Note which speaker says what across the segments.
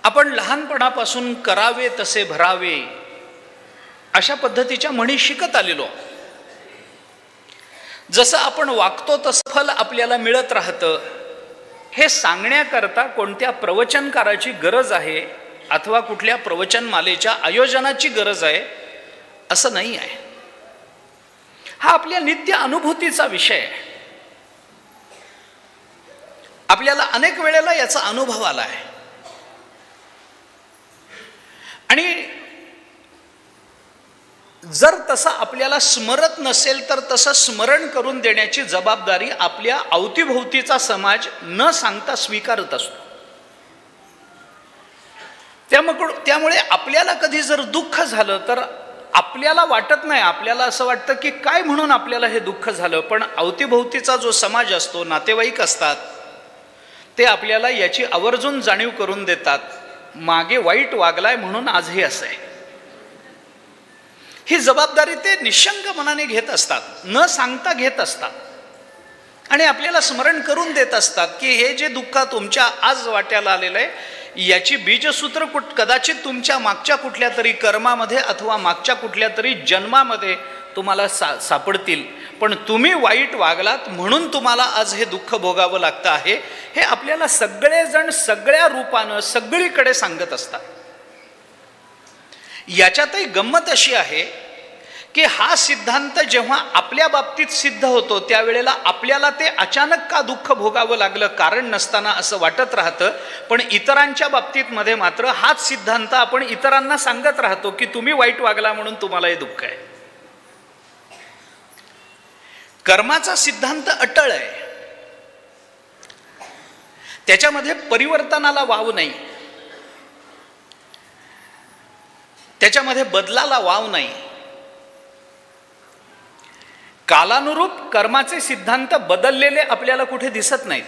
Speaker 1: आपण लहानपणापासून करावे तसे भरावे अशा पद्धतीच्या म्हणी शिकत आलेलो. जसं आपण वागतो तसं फल आपल्याला मिळत राहतं हे सांगण्याकरता कोणत्या प्रवचनकाराची गरज आहे अथवा कुठल्या प्रवचनमालेच्या आयोजनाची गरज आहे असं नाही आहे. हा आपल्या नित्य अनुभूतीचा विषय आहे. आपल्याला अनेक वेळेला याचा अनुभव आला आहे आणि जर तसं आपल्याला स्मरत नसेल तर तसं स्मरण करून देण्याची जबाबदारी आपल्या अवतीभोवतीचा समाज न सांगता स्वीकारत असतो. त्यामुळे आपल्याला कधी जर दुःख झालं तर आपल्याला वाटत नाही, आपल्याला असं वाटतं की काय म्हणून आपल्याला हे दुःख झालं, पण अवतीभोवतीचा जो समाज असतो, नातेवाईक असतात, ते आपल्याला याची आवर्जून जाणीव करून देतात. मागे वाईट वागलाय म्हणून आज हे असं आहे. ही जबाबदारी ते निशंक मनाने घेत असतात, न सांगता घेत असतात आणि आपल्याला स्मरण करून देत असतात की हे जे दुःख तुमच्या आज वाट्याला आलेलं आहे याची बीजसूत्र कदाचित तुमच्या मागच्या कुठल्या तरी कर्मामध्ये अथवा मागच्या कुठल्या तरी जन्मामध्ये तुम्हाला सापडतील, पण तुम्ही वाईट वागलात म्हणून तुम्हाला आज हे दुःख भोगावं लागतं आहे. हे आपल्याला सगळेजण सगळ्या रूपानं सगळीकडे सांगत असतात. याच्यातही गंमत अशी आहे की हा सिद्धांत जेव्हा आपल्या बाबतीत सिद्ध होतो त्यावेळेला आपल्याला ते अचानक का दुःख भोगावं लागलं कारण नसताना असं वाटत राहतं, पण इतरांच्या बाबतीत मध्ये मात्र हाच सिद्धांत आपण इतरांना सांगत राहतो की तुम्ही वाईट वागला म्हणून तुम्हाला हे दुःख आहे. कर्माचा सिद्धांत अटळ आहे, त्याच्यामध्ये परिवर्तनाला वाव नाही, त्याच्यामध्ये बदलाला वाव नाही. कालानुरूप कर्माचे सिद्धांत बदललेले आपल्याला कुठे दिसत नाहीत,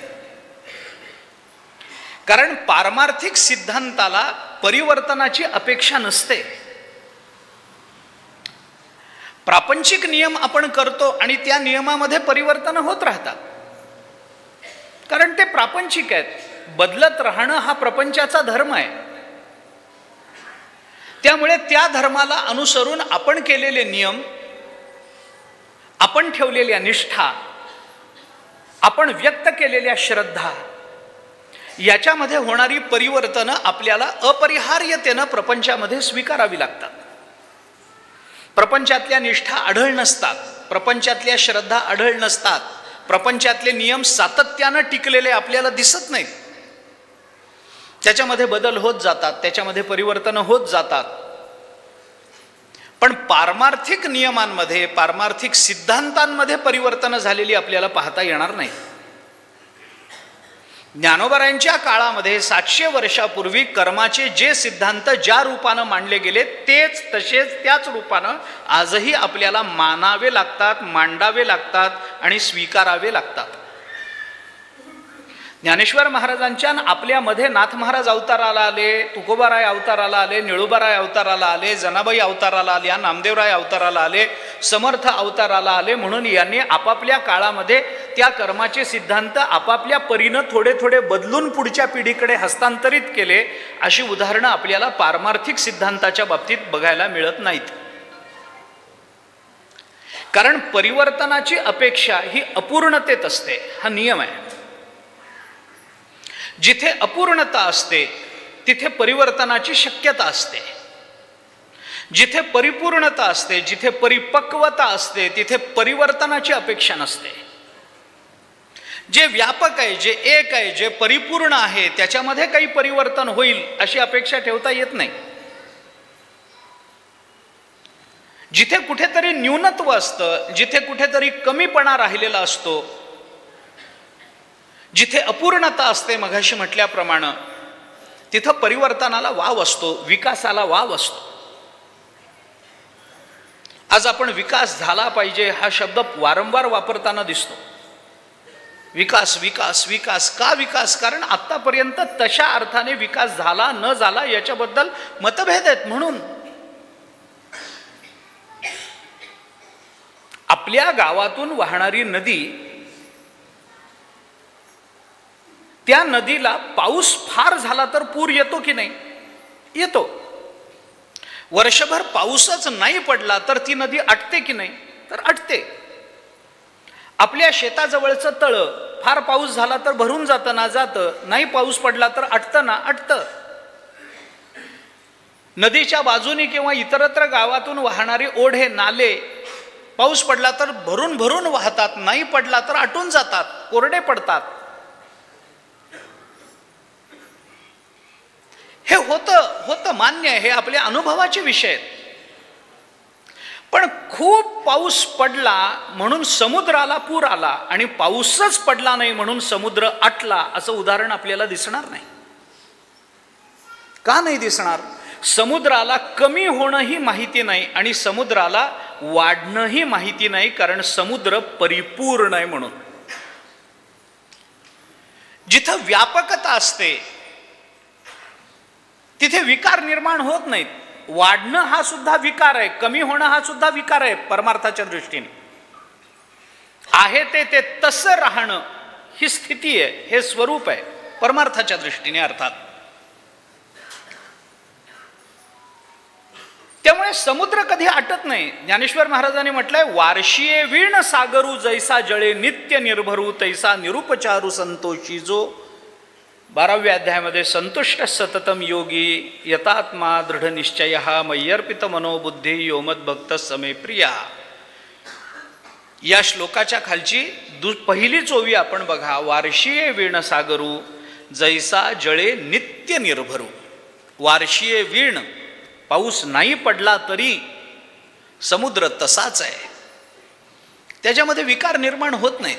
Speaker 1: कारण पारमार्थिक सिद्धांताला परिवर्तनाची अपेक्षा नसते. प्रापंचिक नियम आपण करतो आणि त्या नियमामध्ये परिवर्तन होत राहतात, कारण ते प्रापंचिक आहेत. बदलत राहणं हा प्रपंचाचा धर्म आहे. त्यामुळे त्या धर्माला अनुसरून आपण केलेले नियम, आपण ठेवलेल्या निष्ठा, आपण व्यक्त केलेल्या श्रद्धा याच्यामध्ये होणारी परिवर्तनं आपल्याला अपरिहार्यतेनं प्रपंचामध्ये स्वीकारावी लागतात. प्रपंचातल्या निष्ठा आढळ नसतात, प्रपंचातल्या श्रद्धा आढळ नसतात, प्रपंचातले नियम सातत्यानं टिकलेले आपल्याला दिसत नाहीत. त्याच्यामध्ये बदल होत जातात, त्याच्यामध्ये परिवर्तन होत जातात, पण पारमार्थिक नियमांमध्ये, पारमार्थिक सिद्धांतांमध्ये परिवर्तन झालेली आपल्याला पाहता येणार नाही. ज्ञानोबारायांच्या काळामध्ये 700 वर्षापूर्वी कर्माचे जे सिद्धांत ज्या रूपानं मांडले गेले तेच तसेच त्याच रूपानं आजही आपल्याला मानावे लागतात, मांडावे लागतात आणि स्वीकारावे लागतात. ज्ञानेश्वर महाराजांच्या आपल्यामध्ये नाथ महाराज अवताराला आले, तुकोबाराय अवताराला आले, निळोबाराय अवताराला आले, जनाबाई अवताराला आल्या, नामदेवराय अवताराला आले, समर्थ अवताराला आले, म्हणून यांनी आपापल्या काळामध्ये त्या कर्माचे सिद्धांत आपापल्या परीनं थोडे थोडे बदलून पुढच्या पिढीकडे हस्तांतरित केले. अशी उदाहरणं आपल्याला पारमार्थिक सिद्धांताच्या बाबतीत बघायला मिळत नाहीत, कारण परिवर्तनाची अपेक्षा ही अपूर्णतेत असते. हा नियम आहे. जिथे अपूर्णता असते तिथे परिवर्तनाची शक्यता असते. जिथे परिपूर्णता असते, जिथे परिपक्वता असते, तिथे परिवर्तनाची अपेक्षा नसते. जे व्यापक आहे, जे एक आहे, जे परिपूर्ण आहे, त्याच्यामध्ये काही परिवर्तन होईल अशी अपेक्षा ठेवता येत नाही. जिथे कुठेतरी न्यूनत्व असतं, जिथे कुठेतरी कमीपणा राहिलेला असतो, जिथे अपूर्णता असते मघाशी म्हटल्याप्रमाणे, तिथं परिवर्तनाला वाव असतो, विकासाला वाव असतो. आज आपण विकास झाला पाहिजे हा शब्द वारंवार वापरताना दिसतो. विकास विकास विकास, का विकास? कारण आतापर्यंत तशा अर्थाने विकास झाला न झाला याच्याबद्दल मतभेद आहेत. म्हणून आपल्या गावातून वाहणारी नदी, त्या नदीला पाऊस फार झाला तर पूर येतो की नाही? येतो. वर्षभर पाऊसच नाही पडला तर ती नदी आटते की नाही? तर आटते. आपल्या शेताजवळचं तळ फार पाऊस झाला तर भरून जातं ना जातं, नाही पाऊस पडला तर आटतं ना आटतं. नदीच्या बाजूनी किंवा इतरत्र गावातून वाहणारी ओढे नाले पाऊस पडला तर भरून भरून वाहतात, नाही पडला तर आटून जातात, कोरडे पडतात. हे होतं मान्य आहे, हे आपल्या अनुभवाचे विषय आहेत. पण खूप पाऊस पडला म्हणून समुद्राला पूर आला आणि पाऊसच पडला नाही म्हणून समुद्र आटला, असं उदाहरण आपल्याला दिसणार नाही. का नाही दिसणार? समुद्राला कमी होणंही माहिती नाही आणि समुद्राला वाढणंही माहिती नाही, कारण समुद्र परिपूर्ण आहे म्हणून. जिथं व्यापकता असते तिथे विकार निर्माण होत नाहीत. वाढणं हा सुद्धा विकार आहे, कमी होणं हा सुद्धा विकार आहे. परमार्थाच्या दृष्टीने आहे ते तसं राहणं ही स्थिती आहे, हे स्वरूप आहे परमार्थाच्या दृष्टीने अर्थात. त्यामुळे समुद्र कधी आटत नाही. ज्ञानेश्वर महाराजांनी म्हटलंय, वार्षिये वीण सागरू जैसा जळे नित्य निर्भरू तैसा निरुपचारू संतोषी जो. 12व्या अध्यायामध्ये संतुष्ट सततम योगी यतात्मा दृढ निश्चय मय्यर्पित मनोबुद्धी योमद भक्त समे प्रिया. या श्लोकाच्या खालची पहिलीच ओवी आपण बघा. वार्षिये वीण सागरू जैसा जळे नित्य निर्भरू. वार्षिये वीण, पाऊस नाही पडला तरी समुद्र तसाच आहे, त्याच्यामध्ये विकार निर्माण होत नाहीत.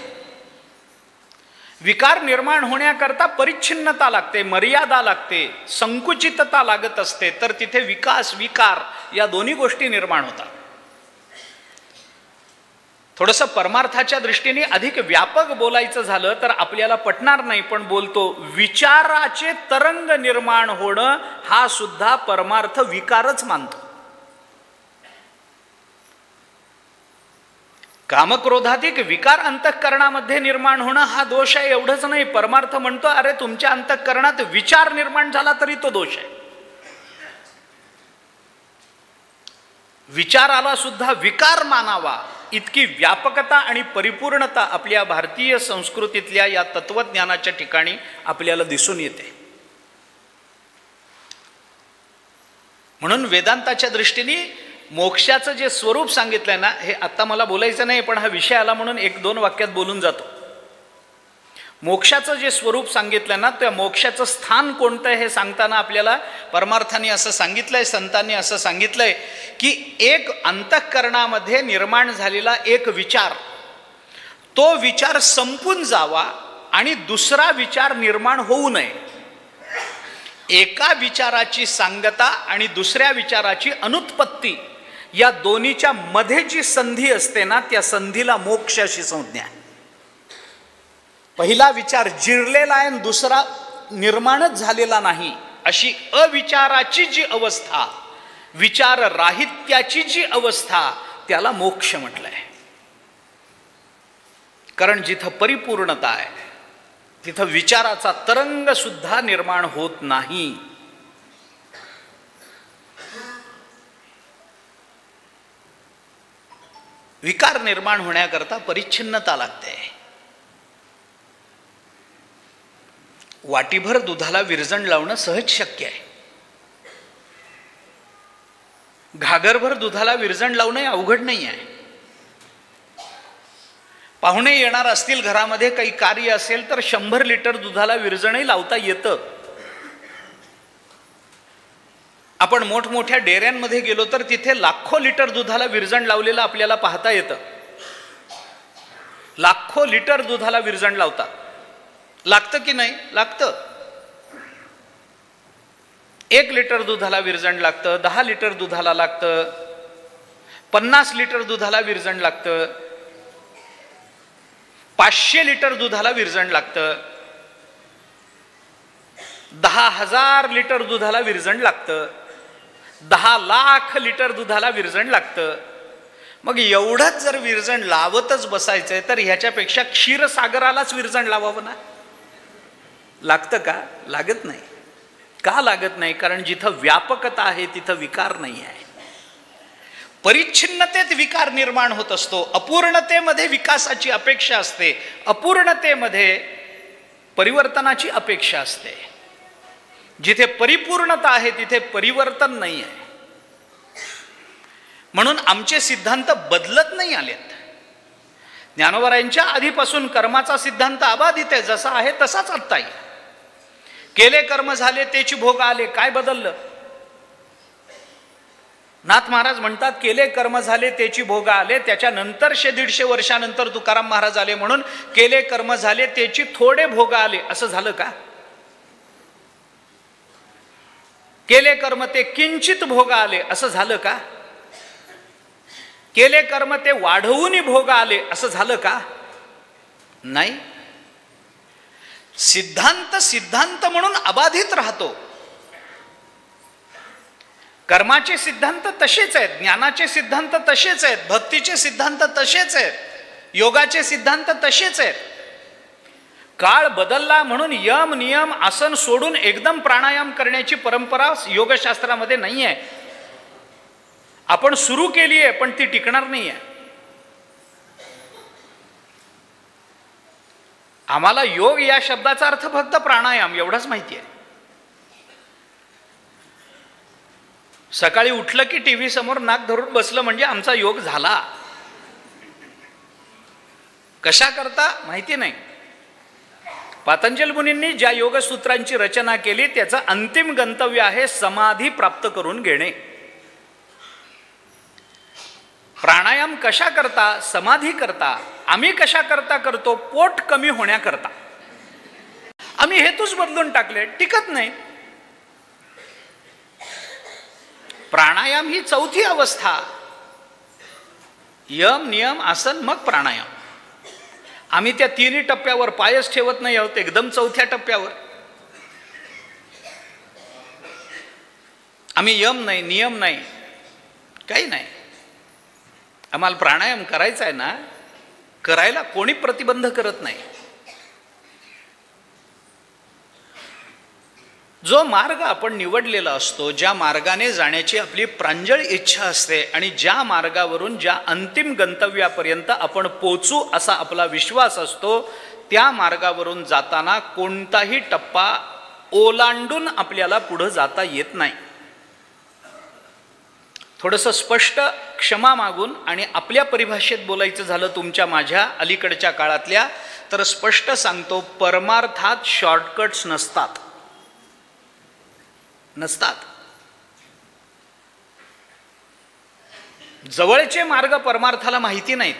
Speaker 1: विकार निर्माण होण्याकरता परिच्छिन्नता लागते, मर्यादा लागते, संकुचितता लागत असते, तर तिथे विकास विकार या दोन्ही गोष्टी निर्माण होतात. थोडंसं परमार्थाच्या दृष्टीने अधिक व्यापक बोलायचं झालं तर आपल्याला पटणार नाही, पण बोलतो. विचाराचे तरंग निर्माण होणं हा सुद्धा परमार्थ विकारच मानतो. कामक्रोधाधिक विकार अंतःकरणामध्ये निर्माण होणं हा दोष आहे एवढंच नाही. परमार्थ म्हणतो, अरे तुमच्या अंतःकरणात विचार निर्माण झाला तरी तो दोष आहे. विचाराला सुद्धा विकार मानावा इतकी व्यापकता आणि परिपूर्णता आपल्या भारतीय संस्कृतीतल्या या तत्वज्ञानाच्या ठिकाणी आपल्याला दिसून येते. म्हणून वेदांताच्या दृष्टीने मोक्षाचं जे स्वरूप सांगितलंय ना, हे आता मला बोलायचं नाही, पण हा विषय आला म्हणून 1-2 वाक्यात बोलून जातो. मोक्षाचं जे स्वरूप सांगितलंय ना, त्या मोक्षाचं स्थान कोणतं हे सांगताना आपल्याला परमार्थाने असं सांगितलंय, संतांनी असं सांगितलंय की एक अंतःकरणामध्ये निर्माण झालेला एक विचार, तो विचार संपून जावा आणि दुसरा विचार निर्माण होऊ नये. एका विचाराची सांगता आणि दुसऱ्या विचाराची अनुत्पत्ती या दोन्हीच्या मध्ये जी संधी असते ना, त्या संधीला मोक्ष अशी संज्ञा आहे. पहिला विचार जिरलेला आहे आणि दुसरा निर्माणच झालेला नाही, अशी अविचाराची जी अवस्था, विचार राहित्याची जी अवस्था, त्याला मोक्ष म्हटलंय. कारण जिथं परिपूर्णता आहे तिथं विचाराचा तरंग सुद्धा निर्माण होत नाही. विकार निर्माण होण्याकरता परिच्छिन्नता लागते. वाटीभर दुधाला विरजण लावणं सहज शक्य आहे. घागरभर दुधाला विरजण लावणं अवघड नाही आहे. पाहुणे येणार असतील, घरामध्ये काही कार्य असेल तर 100 लिटर दुधाला विरजणही लावता येतं. आपण मोठमोठ्या डेऱ्यांमध्ये गेलो तर तिथे लाखो लिटर दुधाला विरजण लावलेलं आपल्याला पाहता येतं. लाखो लिटर दुधाला विरजण लावतात. लागतं की नाही? लागतं. 1 लिटर दुधाला विरजण लागतं, 10 लिटर दुधाला लागतं, 50 लिटर दुधाला विरजण लागतं, 500 लिटर दुधाला विरजण लागतं, 10,000 लिटर दुधाला विरजण लागतं, 10 लाख लिटर दुधाला विरजण लागतं. मग एवढंच जर विरजण लावतच बसायचंय तर ह्याच्यापेक्षा क्षीरसागरालाच विरजण लावावं ना. लागतं का? लागत नाही. का लागत नाही? कारण जिथं व्यापकता आहे तिथं विकार नाही आहे. परिच्छिन्नतेत विकार निर्माण होत असतो. अपूर्णतेमध्ये विकासाची अपेक्षा असते, अपूर्णतेमध्ये परिवर्तनाची अपेक्षा असते. जिथे परिपूर्णता आहे तिथे परिवर्तन नाही आहे. म्हणून आमचे सिद्धांत बदलत नाही आलेत. ज्ञानोबरायांच्या आधीपासून कर्माचा सिद्धांत अबाधित आहे, जसा आहे तसाच आत्ता आहे. केले कर्म झाले तेची भोग आले, काय बदललं? नाथ महाराज म्हणतात केले कर्म झाले तेची भोग आले. त्याच्यानंतर 100-150 वर्षानंतर तुकाराम महाराज आले म्हणून केले कर्म झाले तेची थोडे भोग आले, असं झालं का? केले कर्म ते किंचित भोग आले, असं झालं का? केले कर्म ते वाढवून भोग आले, असं झालं का? नाही. सिद्धांत सिद्धांत म्हणून अबाधित राहतो. कर्माचे सिद्धांत तसेच आहेत, ज्ञानाचे सिद्धांत तसेच आहेत, भक्तीचे सिद्धांत तसेच आहेत, योगाचे सिद्धांत तसेच आहेत. काळ बदलला म्हणून यम नियम आसन सोडून एकदम प्राणायाम करण्याची परंपरा योगशास्त्रामध्ये नाही आहे. आपण सुरू केली आहे पण ती टिकणार नाही आहे. आम्हाला योग या शब्दाचा अर्थ फक्त प्राणायाम एवढाच माहिती आहे. सकाळी उठलं की टीव्ही समोर नाक धरून बसलं म्हणजे आमचा योग झाला. कशा करता माहिती नाही. पातंजल मुनींनी ज्या योगसूत्रांची रचना केली त्याचं अंतिम गंतव्य आहे समाधी प्राप्त करून घेणे. प्राणायाम कशा करता? समाधी करता. आम्ही कशा करता करतो? पोट कमी होण्याकरता. आम्ही हेतूच बदलून टाकले, टिकत नाही. प्राणायाम ही चौथी अवस्था. यम नियम आसन मग प्राणायाम. आम्ही त्या तिन्ही टप्प्यावर पायच ठेवत नाही आहोत, एकदम चौथ्या टप्प्यावर. आम्ही यम नाही नियम नाही काही नाही. आम्हाला प्राणायाम करायचा आहे ना, करायला कोणी प्रतिबंध करत नाही. जो मार्ग आपण निवडलेला असतो, ज्या मार्गाने जाण्याची आपली प्रांजळ इच्छा असते आणि ज्या मार्गावरून ज्या अंतिम गंतव्यापर्यंत आपण पोचू असा आपला विश्वास असतो, त्या मार्गावरून जाताना कोणताही टप्पा ओलांडून आपल्याला पुढे जाता येत नाही. थोडंसं स्पष्ट क्षमा मागून आणि आपल्या परिभाषेत बोलायचं झालं तुमच्या माझ्या अलीकडच्या काळातल्या, तर स्पष्ट सांगतो, परमार्थात शॉर्टकट्स नसतात. जवळचे मार्ग परमार्थाला माहिती नाहीत.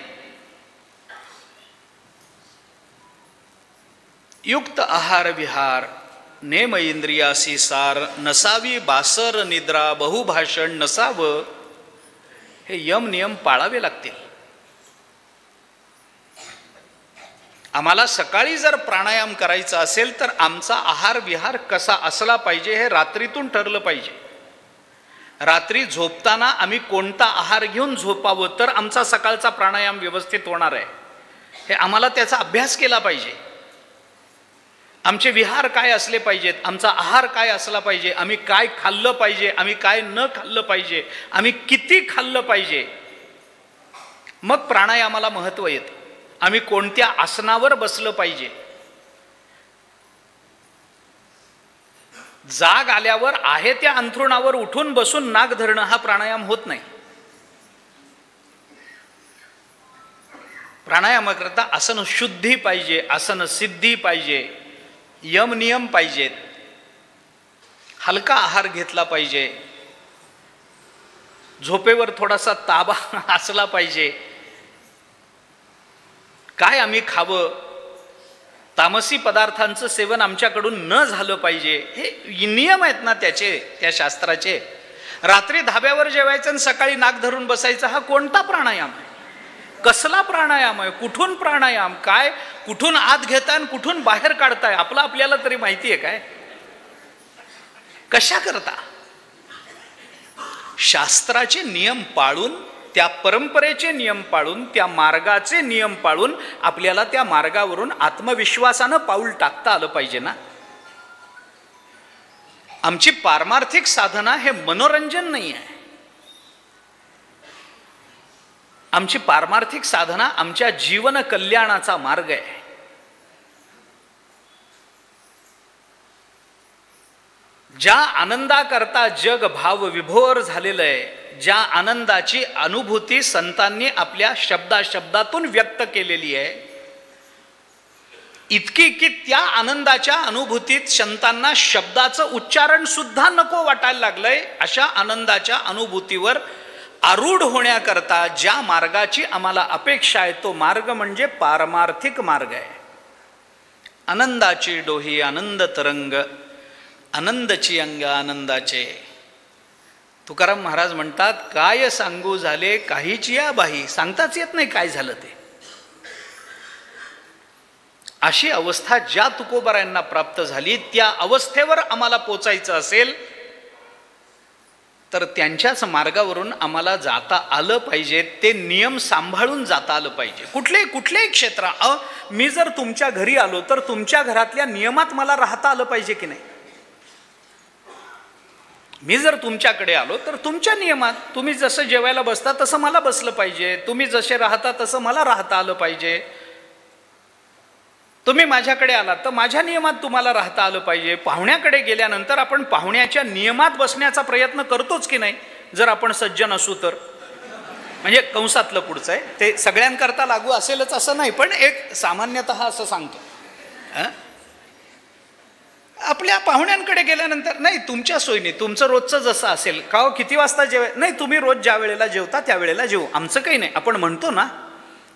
Speaker 1: युक्त आहार विहार नेम इंद्रियासी सार नसावी बासर निद्रा बहुभाषण नसावं, हे यम नियम पाळावे लागतील. आम्हाला सकाळी जर प्राणायाम करायचा असेल तर आमचा आहार विहार कसा असला पाहिजे हे रात्रीतून ठरलं पाहिजे. रात्री झोपताना आम्ही कोणता आहार घेऊन झोपावं तर आमचा सकाळचा प्राणायाम व्यवस्थित होणार आहे, हे आम्हाला त्याचा अभ्यास केला पाहिजे. आमचे विहार काय असले पाहिजेत, आमचा आहार काय असला पाहिजे, आम्ही काय खाल्लं पाहिजे, आम्ही काय न खाल्लं पाहिजे, आम्ही किती खाल्लं पाहिजे, मग प्राणायामाला महत्त्व येतं. आम्ही कोणत्या आसनावर बसलं पाहिजे. जाग आल्यावर आहे त्या अंथरुणावर उठून बसून नाक धरणं हा प्राणायाम होत नाही. प्राणायामाकरता आसन शुद्धी पाहिजे, आसन सिद्धी पाहिजे, यम नियम पाहिजेत, हलका आहार घेतला पाहिजे, झोपेवर थोडासा ताबा असला पाहिजे. काय आम्ही खावं, तामसी पदार्थांचं सेवन आमच्याकडून न झालं पाहिजे, हे नियम आहेत ना त्याचे, त्या शास्त्राचे. रात्री धाब्यावर जेवायचं आणि सकाळी नाक धरून बसायचं, हा कोणता प्राणायाम आहे? कसला प्राणायाम आहे? कुठून प्राणायाम? काय कुठून आत घेताय आणि कुठून बाहेर काढताय आपला आपल्याला तरी माहिती आहे काय? कशा करता? शास्त्राचे नियम पाळून, त्या परंपरेचे नियम पाळून, त्या मार्गाचे नियम पाळून आपल्याला त्या मार्गावरून आत्मविश्वासानं पाऊल टाकता आलं पाहिजे ना. आमची पारमार्थिक साधना हे मनोरंजन नाही आहे. आमची पारमार्थिक साधना आमच्या जीवन कल्याणाचा मार्ग आहे. ज्या आनंदाकरता जग भाव विभोर झालेलं आहे, ज्या आनंदाची अनुभूती संतांनी आपल्या शब्दातून व्यक्त केलेली आहे, इतकी की त्या आनंदाच्या अनुभूतीत संतांना शब्दाचं उच्चारण सुद्धा नको वाटायला लागलंय. अशा आनंदाच्या अनुभूतीवर आरूढ होण्याकरता ज्या मार्गाची आम्हाला अपेक्षा आहे तो मार्ग म्हणजे पारमार्थिक मार्ग आहे. आनंदाची डोही आनंद तरंग, आनंदची अंग आनंदाचे. तुकाराम महाराज म्हणतात, काय सांगू झाले काहीची या बाही, सांगताच येत नाही काय झालं ते. अशी अवस्था ज्या तुकोबारायांना प्राप्त झाली, त्या अवस्थेवर आम्हाला पोचायचं असेल तर त्यांच्याच मार्गावरून आम्हाला जाता आलं पाहिजे. ते नियम सांभाळून जाता आलं पाहिजे. कुठल्याही क्षेत्र, मी जर तुमच्या घरी आलो तर तुमच्या घरातल्या नियमात मला राहता आलं पाहिजे की नाही. मी जर तुमच्याकडे आलो तर तुमच्या नियमात, तुम्ही जसं जेवायला बसता तसं मला बसलं पाहिजे, तुम्ही जसे राहता तसं मला राहता आलं पाहिजे. तुम्ही माझ्याकडे आलात तर माझ्या नियमात तुम्हाला राहता आलं पाहिजे. पाहुण्याकडे गेल्यानंतर आपण पाहुण्याच्या नियमात बसण्याचा प्रयत्न करतोच की नाही, जर आपण सज्जन असू तर. म्हणजे कंसातलं पुढचं आहे ते सगळ्यांकरता लागू असेलच असं नाही, पण एक सामान्यतः असं सांगतो. आपल्या पाहुण्यांकडे गेल्यानंतर, नाही तुमच्या सोयीने, तुमचं रोजचं जसं असेल, का किती वाजता नाही तुम्ही रोज ज्या वेळेला जेवता त्या वेळेला जेवू, आमचं काही नाही. आपण म्हणतो ना,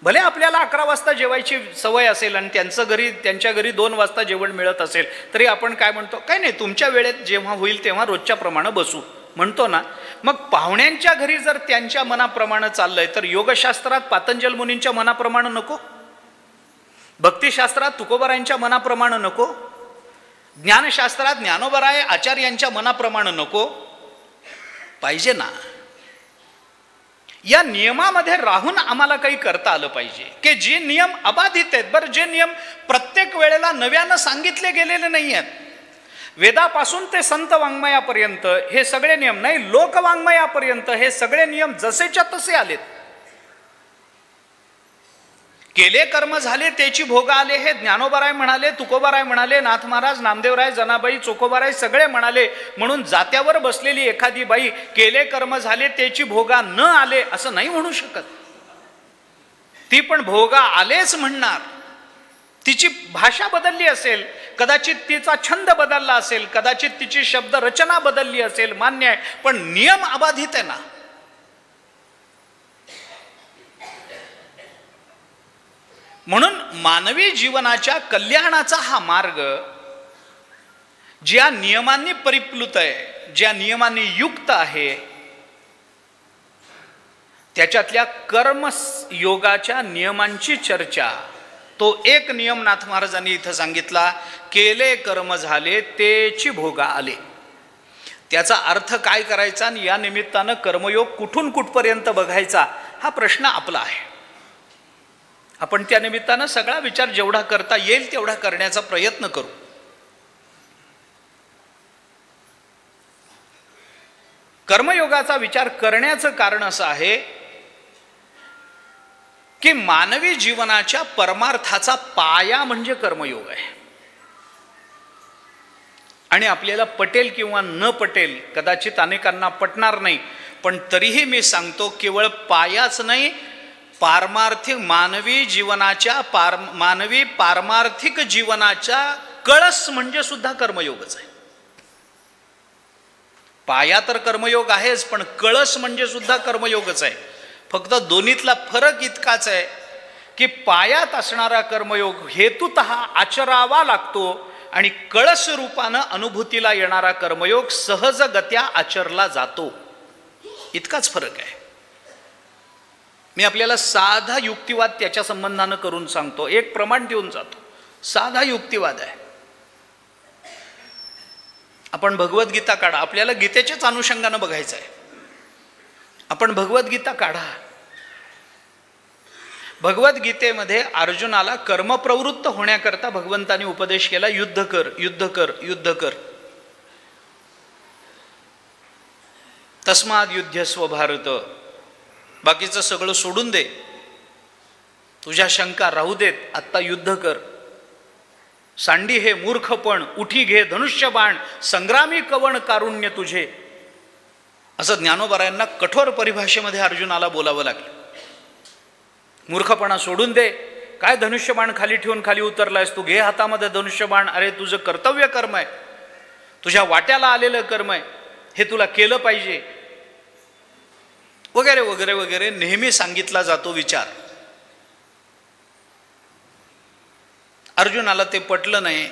Speaker 1: भले आपल्याला 11 वाजता जेवायची सवय असेल आणि त्यांच्या घरी 2 वाजता जेवण मिळत असेल, तरी आपण काय म्हणतो, काय नाही तुमच्या वेळेत जेव्हा होईल तेव्हा रोजच्या प्रमाणे बसू म्हणतो ना. मग पाहुण्यांच्या घरी जर त्यांच्या मनाप्रमाणे चाललंय तर योगशास्त्रात पातंजल मुनींच्या मनाप्रमाणे नको, भक्तिशास्त्रात तुकोबारायांच्या मनाप्रमाणे नको, ज्ञानशास्त्रात ज्ञानोबराय आचार्यांच्या मनाप्रमाणे नको पाहिजे ना. या नियमामध्ये राहून आम्हाला काही करता आलं पाहिजे की जे नियम अबाधित आहेत. बरं, जे नियम प्रत्येक वेळेला नव्यानं सांगितले गेलेले नाही आहेत, वेदापासून ते संत वाङ्मयापर्यंत हे सगळे नियम, नाही लोकवाङ्मयापर्यंत हे सगळे नियम जसेच्या तसे आलेत. केले कर्म झाले त्याची भोग आले, हे ज्ञानोबाराय म्हणाले, तुकोबाराय म्हणाले, नाथ महाराज, नामदेवराय, जनाबाई, चोखोबाराय सगळे म्हणाले. म्हणून जात्यावर बसलेली एखादी बाई केले कर्म झाले त्याची भोगा न आले असं नाही म्हणू शकत. ती पण भोगा आलेच म्हणणार. तिची भाषा बदलली असेल, कदाचित तिचा छंद बदलला असेल, कदाचित तिची शब्द रचना बदलली असेल, मान्य आहे, पण नियम अबाधित आहे ना. म्हणून मानवी जीवनाच्या कल्याणाचा हा मार्ग ज्या नियमांनी परिप्लुत आहे, ज्या नियमांनी युक्त आहे, त्याच्यातल्या कर्मयोगाच्या नियमांची चर्चा. तो एक नियम नाथ महाराजांनी इथं सांगितला, केले कर्म झाले तेची भोगा आले. त्याचा अर्थ काय करायचा आणि या निमित्तानं कर्मयोग कुठून कुठपर्यंत बघायचा हा प्रश्न आपला आहे. आपण त्या निमित्तानं सगळा विचार जेवढा करता येईल तेवढा करण्याचा प्रयत्न करू. कर्मयोगाचा विचार करण्याचं कारण असं आहे की मानवी जीवनाच्या परमार्थाचा पाया म्हणजे कर्मयोग आहे. आणि आपल्याला पटेल किंवा न पटेल, कदाचित अनेकांना पटणार नाही, पण तरीही मी सांगतो, केवळ पायाच नाही, पारमार्थिक मानवी जीवनाच्या मानवी पारमार्थिक जीवनाच्या कळस म्हणजे सुद्धा कर्मयोगच आहे. पाया तर कर्मयोग आहेच, पण कळस म्हणजे सुद्धा कर्मयोगच आहे. फक्त दोन्हीतला फरक इतकाच आहे की पायात असणारा कर्मयोग हेतुतः आचरावा लागतो आणि कळस रूपानं अनुभूतीला येणारा कर्मयोग सहजगत्या आचरला जातो. इतकाच फरक आहे. मी आपल्याला साधा युक्तिवाद त्याच्या संबंधानं करून सांगतो, एक प्रमाण देऊन जातो. साधा युक्तिवाद आहे. आपण भगवद्गीता काढा, आपल्याला गीतेच्याच अनुषंगानं बघायचं आहे. आपण भगवद्गीता काढा. भगवद्गीतेमध्ये अर्जुनाला कर्मप्रवृत्त होण्याकरता भगवंतानी उपदेश केला, युद्ध कर, युद्ध कर, युद्ध कर. तस्माद युध्यस्व भारत, बाकीचं सगळं सोडून दे, तुझ्या शंका राहू देत, आत्ता युद्ध कर. सांडी हे मूर्खपण, उठी घे धनुष्यबाण, संग्रामी कवण कारुण्य तुझे. असं ज्ञानोबारायांना कठोर परिभाषेमध्ये अर्जुनाला बोलावं लागलं. मूर्खपणा सोडून दे, काय धनुष्यबाण खाली ठेवून खाली उतरलायस तू, घे हातामध्ये धनुष्यबाण, अरे तुझं कर्तव्य कर्म आहे, तुझ्या वाट्याला आलेलं कर्म आहे, हे तुला केलं पाहिजे, वगैरे वगैरे वगैरे नेहमी सांगितला जातो विचार. अर्जुनाला ते पटलं नाही.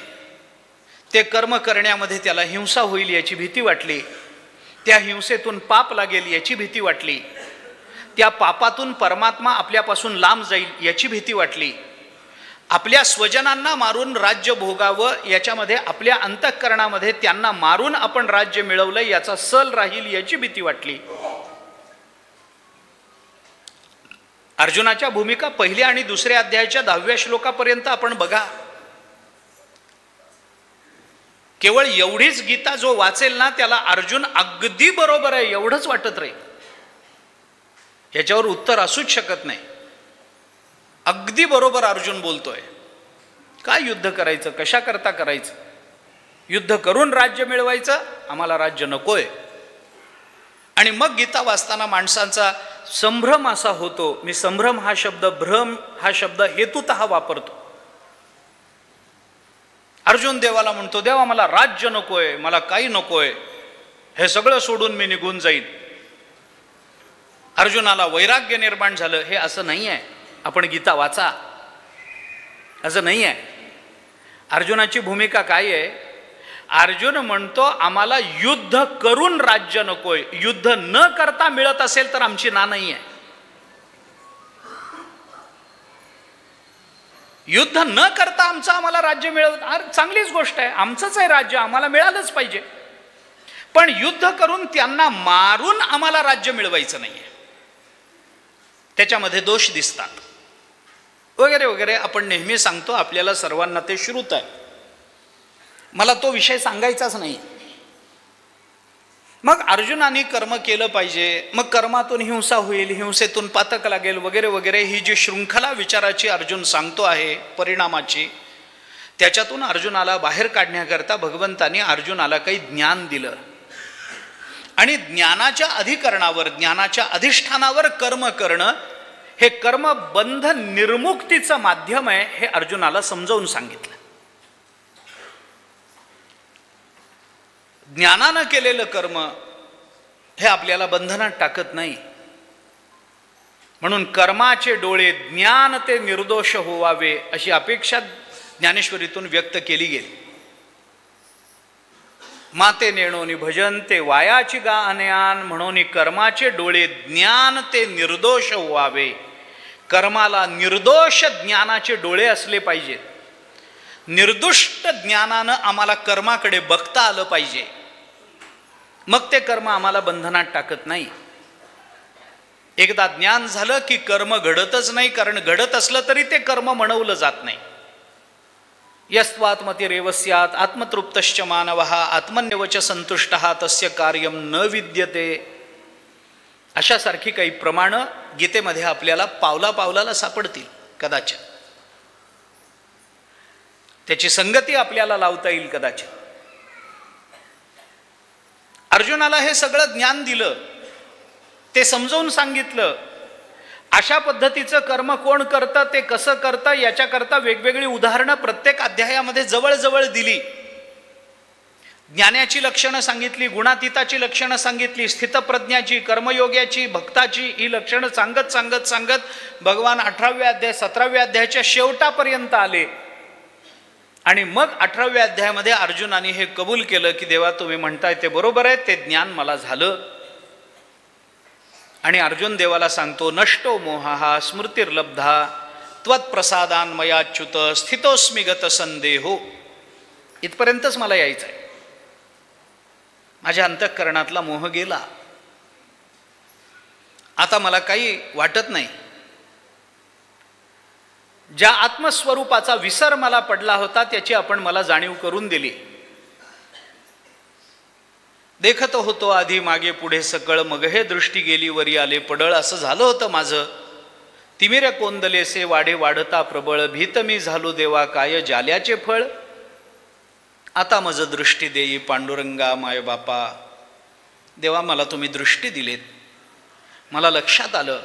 Speaker 1: ते कर्म करण्यामध्ये त्याला हिंसा होईल याची भीती वाटली, त्या हिंसेतून पाप लागेल याची भीती वाटली, त्या पापातून परमात्मा आपल्यापासून लांब जाईल याची भीती वाटली, आपल्या स्वजनांना मारून राज्य भोगावं याच्यामध्ये, आपल्या अंतःकरणामध्ये त्यांना मारून आपण राज्य मिळवलं याचा सल राहील याची भीती वाटली. अर्जुनाच्या भूमिका पहिल्या आणि दुसऱ्या अध्यायाच्या 10व्या श्लोकापर्यंत आपण बघा. केवळ एवढीच गीता जो वाचेल ना त्याला अर्जुन अगदी बरोबर आहे एवढंच वाटत राहील. याच्यावर उत्तर असूच शकत नाही. अगदी बरोबर अर्जुन बोलतोय. काय युद्ध करायचं, कशा करता करायचं, युद्ध करून राज्य मिळवायचं, आम्हाला राज्य नकोय. आणि मग गीता वाचताना माणसांचा संभ्रम असा होतो. मी संभ्रम हा शब्द, भ्रम हा शब्द हेतुतः वापरतो. अर्जुन देवाला म्हणतो, देवा मला राज्य नकोय, मला काही नकोय, हे सगळं सोडून मी निघून जाईन. अर्जुनाला वैराग्य निर्माण झालं. हे असं नाही आहे. आपण गीता वाचा, असं नाही आहे. अर्जुनाची भूमिका काय आहे? अर्जुन म्हणतो आम्हाला युद्ध करून राज्य नकोय, युद्ध न करता मिळत असेल तर आमची ना नाही आहे. युद्ध न करता आम्हाला राज्य मिळवत, चांगलीच गोष्ट आहे, आमचंच आहे राज्य, आम्हाला मिळालंच पाहिजे. पण युद्ध करून त्यांना मारून आम्हाला राज्य मिळवायचं नाहीये, त्याच्यामध्ये दोष दिसतात वगैरे वगैरे. आपण नेहमी सांगतो, आपल्याला सर्वांना ते श्रुत आहे, मला तो विषय सांगायचाच नाही. मग अर्जुनाने कर्म केलं पाहिजे, मग कर्मातून हिंसा होईल, हिंसेतून पातक लागेल वगैरे वगैरे. ही जी शृंखला विचाराची अर्जुन सांगतो आहे परिणामाची, त्याच्यातून अर्जुनाला बाहेर काढण्याकरता भगवंतानी अर्जुनाला काही ज्ञान दिलं. आणि ज्ञानाच्या अधिकरणावर, ज्ञानाच्या अधिष्ठानावर कर्म करणं हे कर्म बंध निर्मुक्तीचं माध्यम आहे, हे अर्जुनाला समजावून सांगितलं. ज्ञानानं केलेलं कर्म हे आपल्याला बंधनात टाकत नाही. म्हणून कर्माचे डोळे ज्ञान ते निर्दोष होवावे अशी अपेक्षा ज्ञानेश्वरीतून व्यक्त केली गेली. माते नेणोनी भजन ते वायाची गा अनयान, म्हणून कर्माचे डोळे ज्ञान ते निर्दोष व्हावे. कर्माला निर्दोष ज्ञानाचे डोळे असले पाहिजेत. निर्दुष्ट ज्ञानानं आम्हाला कर्माकडे बघता आलं पाहिजे, मग ते कर्म आम्हाला बंधनात टाकत नाही. एकदा ज्ञान झालं की कर्म घडतच नाही, कारण घडत असलं तरी ते कर्म म्हणवलं जात नाही. यस्त्वात्मतिरेव स्यात् आत्मतृप्तश्च मानवः आत्मन्यवच संतुष्टः तस्य कार्यं न विद्यते. अशासारखी काही प्रमाणं गीतेमध्ये आपल्याला पावला पावलाला सापडतील कदाचित. त्याची संगती आपल्याला लावता येईल कदाचित. अर्जुनाला हे सगळं ज्ञान दिलं, ते समजावून सांगितलं. अशा पद्धतीचं कर्म कोण करतं, ते कसं करतं, याच्याकरता वेगवेगळी उदाहरणं प्रत्येक अध्यायामध्ये जवळजवळ दिली. ज्ञानाची लक्षणं सांगितली, गुणातीताची लक्षणं सांगितली, स्थितप्रज्ञाची, कर्मयोग्याची, भक्ताची, ही लक्षणं सांगत सांगत सांगत भगवान 18व्या अध्याय 17व्या अध्यायाच्या शेवटापर्यंत आले. आणि मग 18व्या अध्यायामध्ये अर्जुनाने हे कबूल केलं की देवा तुम्ही म्हणताय ते बरोबर आहे, ते ज्ञान मला झालं. आणि अर्जुन देवाला सांगतो, नष्टो मोहा स्मृतिर्लब्धा त्वत्प्रसादान मयाच्युत स्थितोस्मी गत संदेहो. इथपर्यंतच मला यायचं आहे. माझ्या अंतःकरणातला मोह गेला, आता मला काही वाटत नाही. ज्या आत्मस्वरूपाचा विसर मला पडला होता त्याची आपण मला जाणीव करून दिली. देखत होतो आधी मागे पुढे सकळ, मग हे दृष्टी गेली वरी आले पडळ. असं झालं होतं माझं. तिमिरे कोंदलेसे वाढे वाढता प्रबळ, भीत मी झालो देवा काय जाल्याचे फळ. आता मज दृष्टी देई पांडुरंगा माय बापा. देवा मला तुम्ही दृष्टी दिलीत. मला लक्षात आलं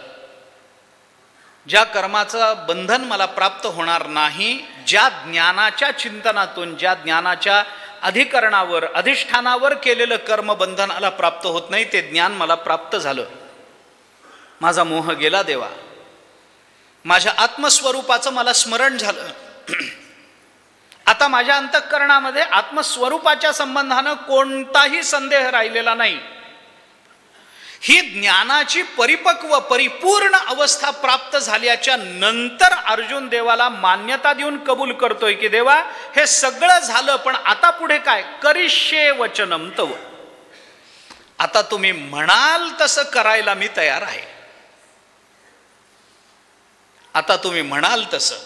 Speaker 1: ज्या कर्माचं बंधन मला प्राप्त होणार नाही, ज्या ज्ञानाच्या चिंतनातून, ज्या ज्ञानाच्या अधिकरणावर अधिष्ठानावर केलेलं कर्म बंधनाला प्राप्त होत नाही, ते ज्ञान मला प्राप्त झालं. माझा मोह गेला देवा. माझ्या आत्मस्वरूपाचं मला स्मरण झालं. आता माझ्या अंतःकरणामध्ये आत्मस्वरूपाच्या संबंधानं कोणताही संदेह राहिलेला नाही. ही ज्ञानाची परिपक्व परिपूर्ण अवस्था प्राप्त झाल्याच्या नंतर अर्जुन देवाला मान्यता देऊन कबूल करतोय की देवा हे सगळं झालं, पण आता पुढे काय? करिष्ये वचनम तव. आता तुम्ही म्हणाल तसं करायला मी तयार आहे. आता तुम्ही म्हणाल तसं.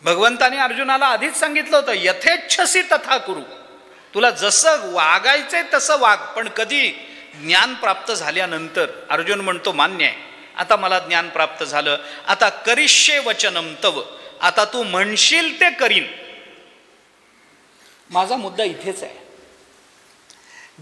Speaker 1: भगवंताने अर्जुनाला आधीच सांगितलं होतं, यथेच्छसी तथा कुरु. तुला जसं वागायचंय तसं वाग, पण कधी? ज्ञान प्राप्त झाल्यानंतर. अर्जुन म्हणतो मान्य आहे, आता मला ज्ञान प्राप्त झालं. आता करिष्ये वचनम तव. आता तू म्हणशील ते करीन. माझा मुद्दा इथेच आहे.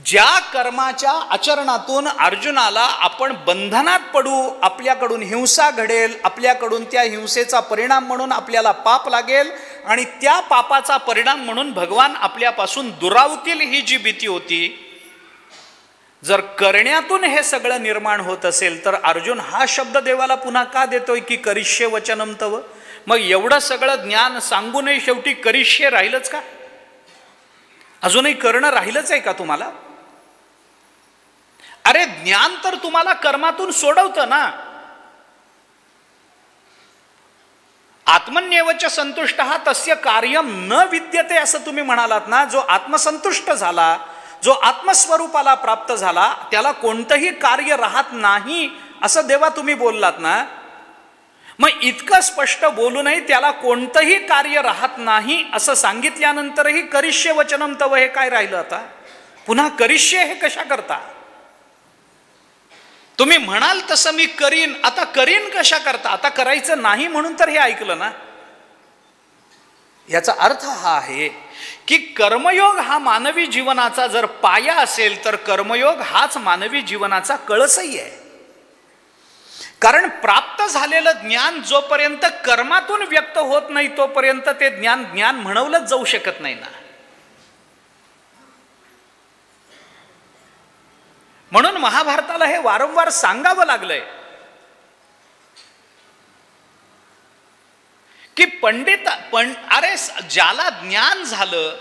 Speaker 1: ज्या कर्माच्या आचरणातून अर्जुनाला आपण बंधनात पडू, आपल्याकडून हिंसा घडेल, आपल्याकडून त्या हिंसेचा परिणाम म्हणून आपल्याला पाप लागेल आणि त्या पापाचा परिणाम म्हणून भगवान आपल्यापासून दुरावतील, ही जी भीती होती, जर करण्यातून हे सगळं निर्माण होत असेल तर अर्जुन हा शब्द देवाला पुन्हा का देतोय की करिष्ये वचनम तव? मग एवढं सगळं ज्ञान सांगूनही शेवटी करिष्ये राहिलंच का? अजूनही करणं राहिलंच आहे का तुम्हाला? अरे ज्ञान तर तुम्हाला कर्मातून सोडवतं ना. आत्मन्येवच संतुष्टः तस्य कार्यम न विद्यते असं तुम्ही म्हणालात ना. जो आत्मसंतुष्ट झाला, जो आत्मस्वरूपाला प्राप्त झाला, त्याला कोणतंही कार्य राहत नाही असं देवा तुम्ही बोललात ना. मग इतकं स्पष्ट बोलूनही त्याला कोणतंही कार्य राहत नाही असं सांगितल्यानंतरही करिष्ये वचनम तव हे काय राहिलं? आता पुन्हा करिष्ये हे कशा करता? तुम्ही म्हणाल तसं मी करीन. आता करीन कशा करता? आता करायचं नाही म्हणून तर हे ऐकलं ना. याचा अर्थ हा आहे की कर्मयोग हा मानवी जीवनाचा जर पाया असेल तर कर्मयोग हाच मानवी जीवनाचा कळसही आहे. कारण प्राप्त झालेलं ज्ञान जोपर्यंत कर्मातून व्यक्त होत नाही तोपर्यंत ते ज्ञान ज्ञान म्हणवलंच जाऊ शकत नाही ना. म्हणून महाभारताला हे वारंवार सांगावं लागलंय की अरे ज्याला ज्ञान झालं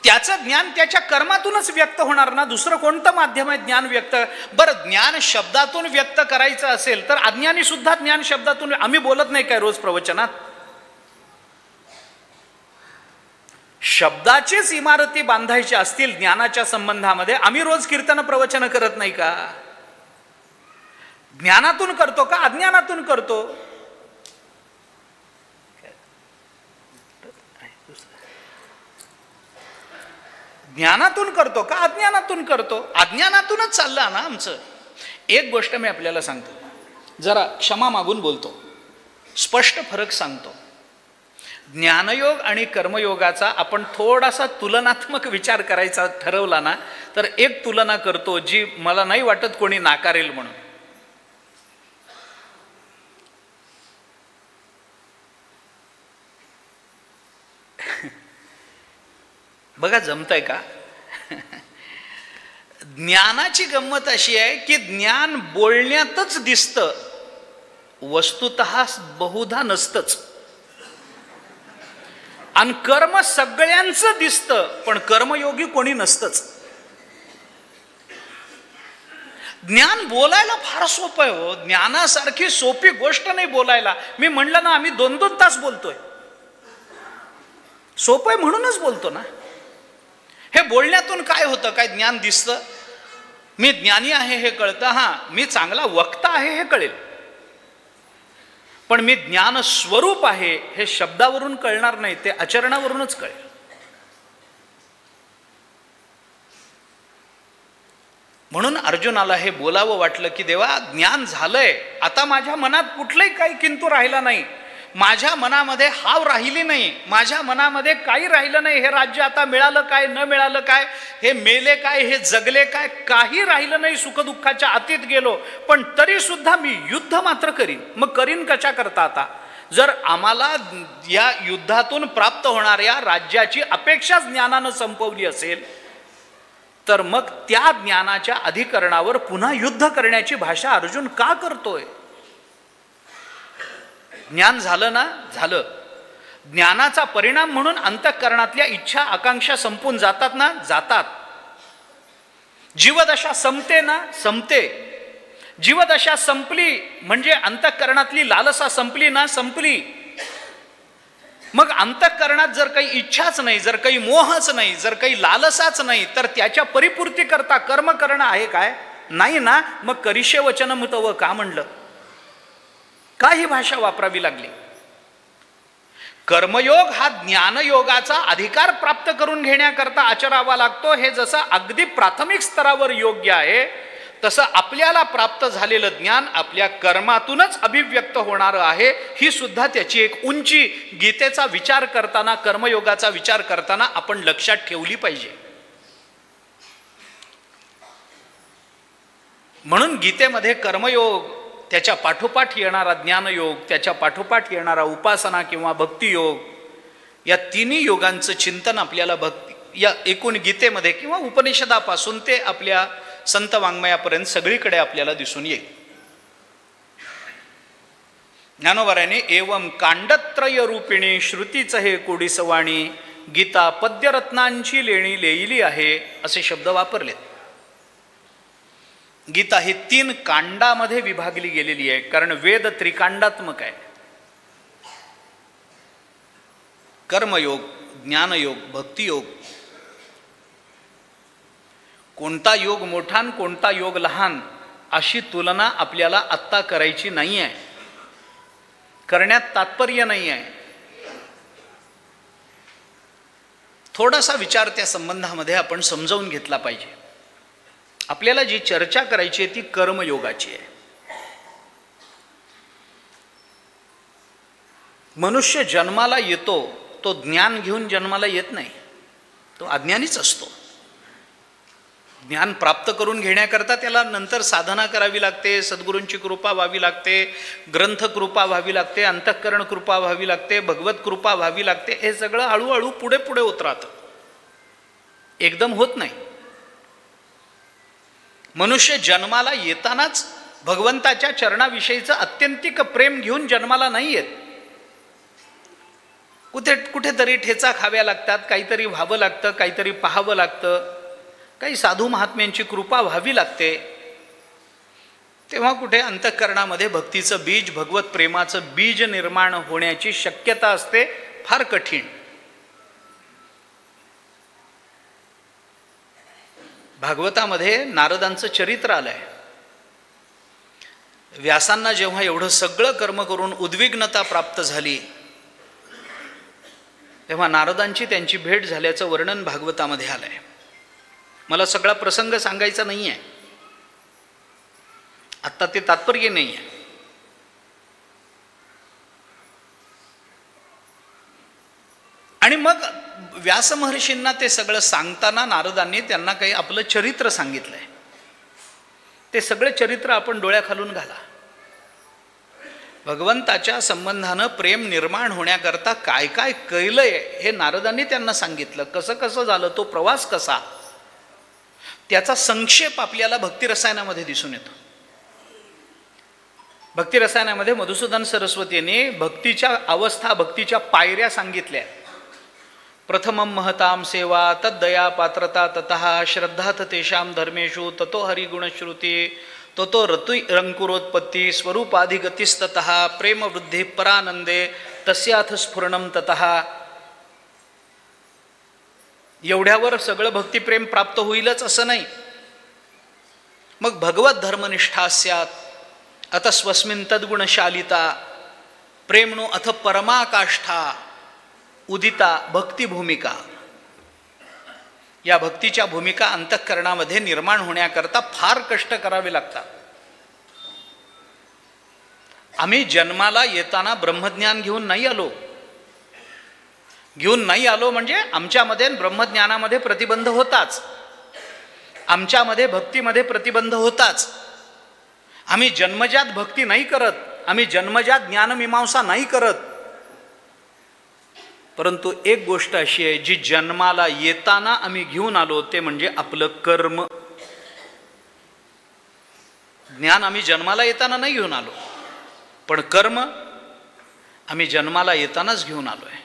Speaker 1: त्याचं ज्ञान त्याच्या कर्मातूनच व्यक्त होणार ना. दुसरं कोणतं माध्यम आहे ज्ञान व्यक्त? बरं, ज्ञान शब्दातून व्यक्त करायचं असेल तर अज्ञानी सुद्धा ज्ञान शब्दातून, आम्ही बोलत नाही काय रोज प्रवचनात? शब्दाचीच इमारती बांधायच्या असतील ज्ञानाच्या संबंधामध्ये, आम्ही रोज कीर्तन प्रवचन करत नाही का? ज्ञानातून करतो का अज्ञानातून करतो? ज्ञानातून करतो का अज्ञानातून करतो? अज्ञानातूनच चाललं ना आमचं. एक गोष्ट मी आपल्याला सांगतो, जरा क्षमा मागून बोलतो, स्पष्ट फरक सांगतो. ज्ञानयोग आणि कर्मयोगाचा आपण थोडासा तुलनात्मक विचार करायचा ठरवला ना तर एक तुलना करतो जी मला नाही वाटत कोणी नाकारेल म्हणून. बघा जमतंय का? ज्ञानाची गंमत अशी आहे की ज्ञान बोलण्यातच दिसतं, वस्तुतः बहुधा नसतंच. आणि कर्म सगळ्यांचं दिसतं पण कर्मयोगी कोणी नसतंच. ज्ञान बोलायला फार सोपं आहे हो. ज्ञानासारखी सोपी गोष्ट नाही बोलायला. मी म्हणलं ना आम्ही 2-2 तास बोलतोय. सोपं आहे म्हणूनच बोलतो ना. हे बोलण्यातून काय होतं? काय ज्ञान दिसतं? मी ज्ञानी आहे हे कळतं, हां मी चांगला वक्ता आहे हे कळेल, पण मी ज्ञान स्वरूप आहे हे शब्दावरून कळणार नाही, ते आचरणावरूनच कळेल. म्हणून अर्जुनाला हे बोलावं वाटलं की देवा, ज्ञान झालंय, आता माझ्या मनात कुठलंही काही किंतु राहिला नाही, माझ्या मनामध्ये हाव राहिली नाही, माझ्या मनामध्ये काही राहिलं नाही, हे राज्य आता मिळालं काय न मिळालं काय, हे मेले काय हे जगले काय, काही राहिलं नाही, सुखदुःखाच्या अतीत गेलो, पण तरी सुद्धा मी युद्ध मात्र करीन. मग करीन कशा करता? आता जर आम्हाला या युद्धातून प्राप्त होणाऱ्या राज्याची अपेक्षा ज्ञानानं संपवली असेल, तर मग त्या ज्ञानाच्या अधिकरणावर पुन्हा युद्ध करण्याची भाषा अर्जुन का करतोय? ज्ञान झालं ना, झालं. ज्ञानाचा परिणाम म्हणून अंतःकरणातल्या इच्छा आकांक्षा संपून जातात ना, जातात. जीवदशा संपते ना, संपते. जीवदशा संपली म्हणजे अंतःकरणातली लालसा संपली ना, संपली. मग अंतःकरणात जर काही इच्छाच नाही, जर काही मोहच नाही, जर काही लालसाच नाही, तर त्याच्या परिपूर्ती करता कर्म करणं आहे काय? नाही ना. मग करिष्ये वचनम तव का म्हणलं? का ही भाषा वापरावी लागली? कर्मयोग हा ज्ञानयोगाचा अधिकार प्राप्त करून घेण्याकरता आचरावा लागतो. हे जसं अगदी प्राथमिक स्तरावर योग्य आहे, तसं आपल्याला प्राप्त झालेलं ज्ञान आपल्या कर्मातूनच अभिव्यक्त होणार आहे. ही सुद्धा त्याची एक उंची गीतेचा विचार करताना, कर्मयोगाचा विचार करताना आपण लक्षात ठेवली पाहिजे. म्हणून गीतेमध्ये कर्मयोग, त्याच्या पाठोपाठ येणारा ज्ञानयोग, त्याच्या पाठोपाठ येणारा उपासना किंवा भक्तियोग, या तिन्ही योगांचं चिंतन आपल्याला या एकूण गीतेमध्ये किंवा उपनिषदापासून ते आपल्या संत वाङ्मयापर्यंत सगळीकडे आपल्याला दिसून येईल. ज्ञानोबाराने एवं कांडत्रय रूपिणी श्रुतीच हे कोडीसवाणी, गीता पद्यरत्नांची लेणी लेईली आहे, असे शब्द वापरलेत. गीता ही 3 कांडामध्ये विभागली गेलेली आहे, कारण वेद त्रिकांडात्मक आहे. कर्मयोग, ज्ञानयोग, भक्तियोग. कोणता योग मोठा आणि कोणता योग लहान अशी तुलना आपल्याला आत्ता करायची नाही आहे, करण्यात तात्पर्य नाही आहे. थोडासा विचार त्या संबंधामध्ये आपण समजावून घेतला पाहिजे. आपल्याला जी चर्चा करायची आहे ती कर्मयोगाची आहे. मनुष्य जन्माला येतो तो ज्ञान घेऊन जन्माला येत नाही, तो अज्ञानीच असतो. ज्ञान प्राप्त करून घेण्याकरता त्याला नंतर साधना करावी लागते, सद्गुरूंची कृपा व्हावी लागते, ग्रंथ कृपा व्हावी लागते, अंतःकरण कृपा व्हावी लागते, भगवत कृपा व्हावी लागते. हे सगळं हळूहळू पुढे पुढे होत राहतं, एकदम होत नाही. मनुष्य जन्माला येतानाच भगवंताच्या चरणाविषयीचं अत्यंतिक प्रेम घेऊन जन्माला नाही येत. कुठेतरी ठेचा खाव्या लागतात, काहीतरी व्हावं लागतं, काहीतरी पाहावं लागतं, काही साधू महात्म्यांची कृपा व्हावी लागते. तेव्हा कुठे अंतःकरणामध्ये भक्तीचं बीज, भगवत प्रेमाचं बीज निर्माण होण्याची शक्यता असते, फार कठीण. भागवतामध्ये नारदांचं चरित्र आलंय. व्यासांना जेव्हा एवढं सगळं कर्म करून उद्विग्नता प्राप्त झाली, तेव्हा नारदांची त्यांची भेट झाल्याचं वर्णन भागवतामध्ये आलंय. मला सगळा प्रसंग सांगायचा नाही आहे आत्ता, ते तात्पर्य नाही आहे. आणि मग व्यास महर्षींना ते सगळं सांगताना नारदांनी त्यांना काही आपलं चरित्र सांगितलंय. ते सगळं चरित्र आपण डोळ्याखालून घाला. भगवंताच्या संबंधानं प्रेम निर्माण होण्याकरता काय काय केलंय हे नारदांनी त्यांना सांगितलं. कसं कसं झालं, तो प्रवास कसा, त्याचा संक्षेप आपल्याला भक्तिरसायनामध्ये दिसून येतो. भक्तिरसायनामध्ये मधुसूदन सरस्वतींनी भक्तीच्या अवस्था, भक्तीच्या पायऱ्या सांगितल्या. प्रथमं महतां सेवा तद्दया पात्रता ततः श्रद्धात तेषां धर्मेषु ततो हरिगुणश्रुती ततो रंकुरोत्पत्ती स्वरूपाधिगतिस्ततः प्रेम वृद्धी परानंदे तस्याथ स्फुरणं ततः. एवढ्यावर सगळं भक्तिप्रेम प्राप्त होईलच असं नाही. मग भगवत धर्मनिष्ठा स्यात् अत स्वस्मिन् तद्गुणशालिता प्रेमणो अथ परमाकाष्ठा उदिता भक्तिभूमिका. या भक्तीच्या भूमिका अंतःकरणामध्ये निर्माण होण्याकरता फार कष्ट करावे लागतात. आम्ही जन्माला येताना ब्रह्मज्ञान घेऊन नाही आलो म्हणजे आमच्यामध्ये ब्रह्मज्ञानामध्ये प्रतिबंध होताच, आमच्यामध्ये भक्तीमध्ये प्रतिबंध होताच. आम्ही जन्मजात भक्ती नाही करत, आम्ही जन्मजात ज्ञानमीमांसा नाही करत. परंतु एक गोष्ट अशी आहे जी जन्माला येताना आम्ही घेऊन आलो, ते म्हणजे आपलं कर्म. ज्ञान आम्ही जन्माला येताना नाही घेऊन आलो, पण कर्म आम्ही जन्माला येतानाच घेऊन आलोय.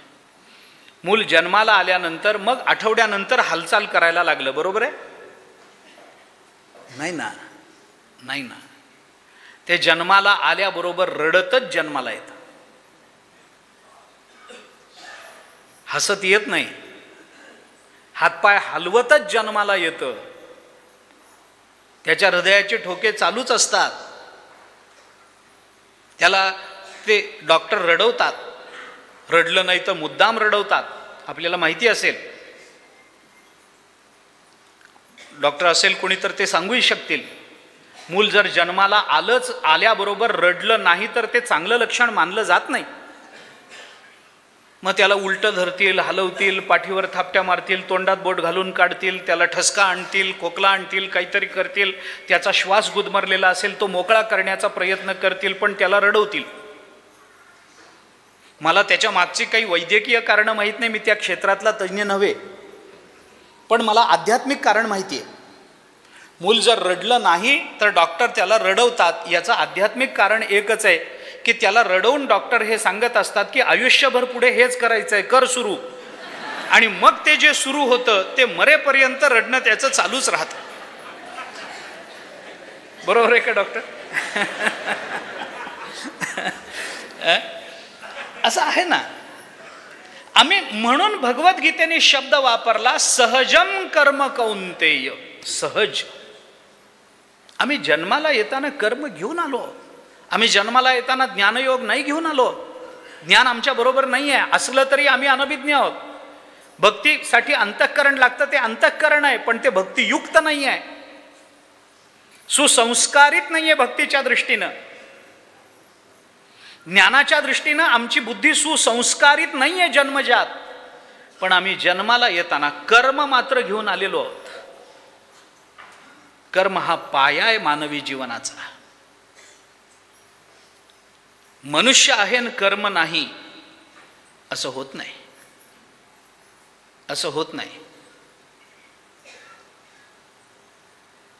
Speaker 1: मूल जन्माला आल्यानंतर मग आठवड्यानंतर हालचाल करायला लागलं, बरोबर आहे? नाही ना. ते जन्माला आल्याबरोबर रडतच जन्माला येतं, हसत येत नाही. हातपाय हलवतच जन्माला येतं. त्याच्या हृदयाचे ठोके चालूच असतात. त्याला ते डॉक्टर रडवतात, रडलं नाही तर मुद्दाम रडवतात. आपल्याला माहिती असेल, डॉक्टर असेल कोणी तर ते सांगूही शकतील. मूल जर जन्माला आल्याबरोबर रडलं नाही तर ते चांगलं लक्षण मानलं जात नाही. मग त्याला उलटं धरतील, हलवतील, पाठीवर थापट्या मारतील, तोंडात बोट घालून काढतील, त्याला ठसका आणतील, खोकला आणतील, काहीतरी करतील. त्याचा श्वास गुदमरलेला असेल तो मोकळा करण्याचा प्रयत्न करतील, पण त्याला रडवतील. मला त्याच्या मागची काही वैद्यकीय कारणं माहीत नाही, मी त्या क्षेत्रातला तज्ज्ञ नव्हे, पण मला आध्यात्मिक कारण माहिती आहे. मूल जर रडलं नाही तर डॉक्टर त्याला रडवतात. याचं आध्यात्मिक कारण एकच आहे की त्याला रडवून डॉक्टर हे सांगत असतात की आयुष्यभर पुढे हेच करायचं आहे, कर सुरू. आणि मग ते जे सुरू होतं ते मरेपर्यंत रडणं त्याचं चालूच राहतं. बरोबर आहे का डॉक्टर? असं आहे ना. आम्ही म्हणून भगवद्गीतेने शब्द वापरला, सहजम कर्म कौंतेय. सहज. आम्ही जन्माला येताना कर्म घेऊन आलो, आम्ही जन्माला येताना ज्ञानयोग नाही घेऊन आलो. ज्ञान आमच्या बरोबर नाही आहे, असलं तरी आम्ही अनभिज्ञ आहोत. भक्तीसाठी अंतःकरण लागतं, ते अंतःकरण आहे, पण ते भक्तियुक्त नाही आहे, सुसंस्कारित नाही आहे भक्तीच्या दृष्टीनं. ज्ञानाच्या दृष्टीनं आमची बुद्धी सुसंस्कारित नाही आहे जन्मजात, पण आम्ही जन्माला येताना कर्म मात्र घेऊन आलेलो आहोत. कर्म हा पाया आहे मानवी जीवनाचा. मनुष्य आहे न कर्म नाही, असं होत नाही, असं होत नाही.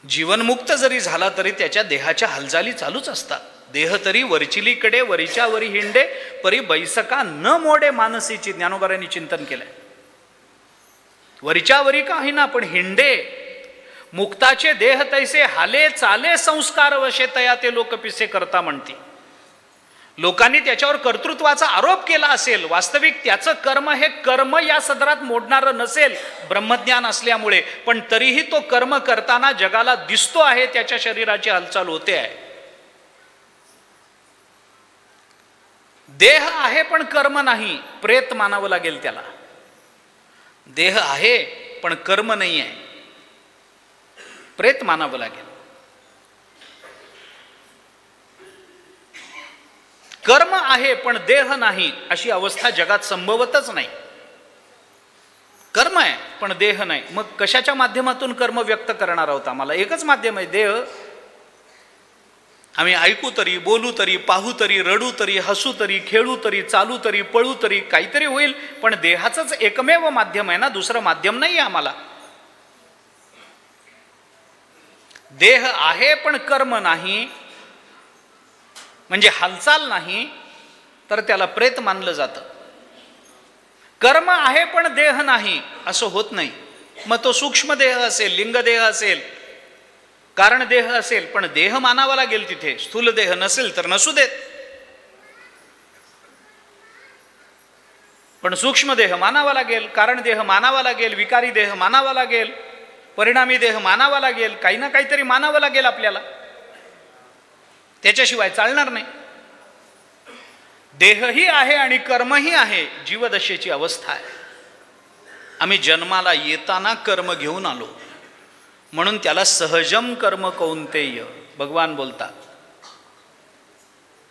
Speaker 1: जीवनमुक्त जरी झाला तरी त्याच्या देहाच्या हालचाली चालूच असतात. देह तरी वरचिलीकडे वरीच्या वरी हिंडे, परी बैसका न मोडे मानसीची. ज्ञानोबारांनी चिंतन केलंय. वरीच्या वरी का होईना पण हिंडे. मुक्ताचे देह तैसे हाले चाले संस्कार वशे तया ते लोक पिसे करता म्हणती. लोकांनी त्याच्यावर कर्तृत्वाचा आरोप केला असेल, वास्तविक त्याचं कर्म हे कर्म या सदरात मोडणारं नसेल ब्रह्मज्ञान असल्यामुळे, पण तरीही तो कर्म करताना जगाला दिसतो आहे, त्याच्या शरीराची हालचाल होते आहे. देह आहे पण कर्म नाही, प्रेत मानावं लागेल त्याला. देह आहे पण कर्म नाही आहे, प्रेत मानावं लागेल. कर्म आहे पण देह नाही अशी अवस्था जगात संभवतच नाही. कर्म आहे पण देह नाही, मग कशाच्या माध्यमातून कर्म व्यक्त करणार आहोत? आम्हाला एकच माध्यम आहे, देह. आम्ही ऐकू तरी, बोलू तरी, पाहू तरी, रडू तरी, हसू तरी, खेळू तरी, चालू तरी, पळू तरी, काहीतरी होईल, पण देहाचंच एकमेव माध्यम आहे ना, दुसरं माध्यम नाही आहे आम्हाला. देह आहे पण कर्म नाही, म्हणजे हालचाल नाही, तर त्याला प्रेत मानलं जातं. कर्म आहे पण देह नाही असं होत नाही. मग तो सूक्ष्म देह असेल, लिंग देह असेल, कारण देह असेल, पण देह मानावा लागेल तिथे. स्थूल देह नसेल तर नसू देत, पण सूक्ष्म देह मानावा लागेल, कारण देह मानावा लागेल, विकारी देह मानावा लागेल, परिणामी देह मानावा लागेल, काही ना काहीतरी मानावं लागेल आपल्याला, त्याच्याशिवाय चालणार नाही. देहही आहे आणि कर्मही आहे, जीवदशेची अवस्था आहे. आम्ही जन्माला येताना कर्म घेऊन आलो, म्हणून त्याला सहजम कर्म कौंतेय भगवान बोलतात.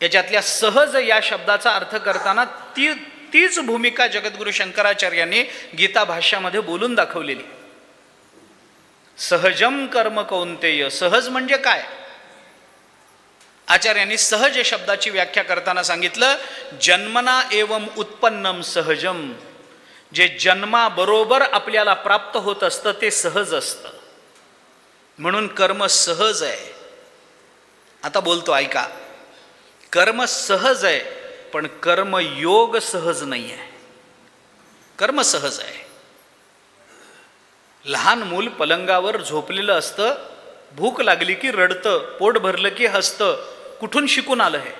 Speaker 1: याच्यातल्या सहज या शब्दाचा अर्थ करताना तीच भूमिका जगद्गुरु शंकराचार्यांनी गीता भाष्यामध्ये बोलून दाखवलेली. सहजम कर्म कौंतेय, सहज म्हणजे काय? आचार्यांनी सहज शब्दाची व्याख्या करताना सांगितलं, जन्मना एवं उत्पन्नम सहजम, जे जन्माबरोबर आपल्याला प्राप्त होत असतं ते सहज असतं, म्हणून कर्म सहज आहे. आता बोलतो ऐका, कर्म सहज आहे पण कर्मयोग सहज नाही आहे. कर्म सहज आहे. लहान मूल पलंगावर झोपलेलं असतं, भूक लागली की रडतं, पोट भरलं की हसतं. कुठून शिकून आलं हे?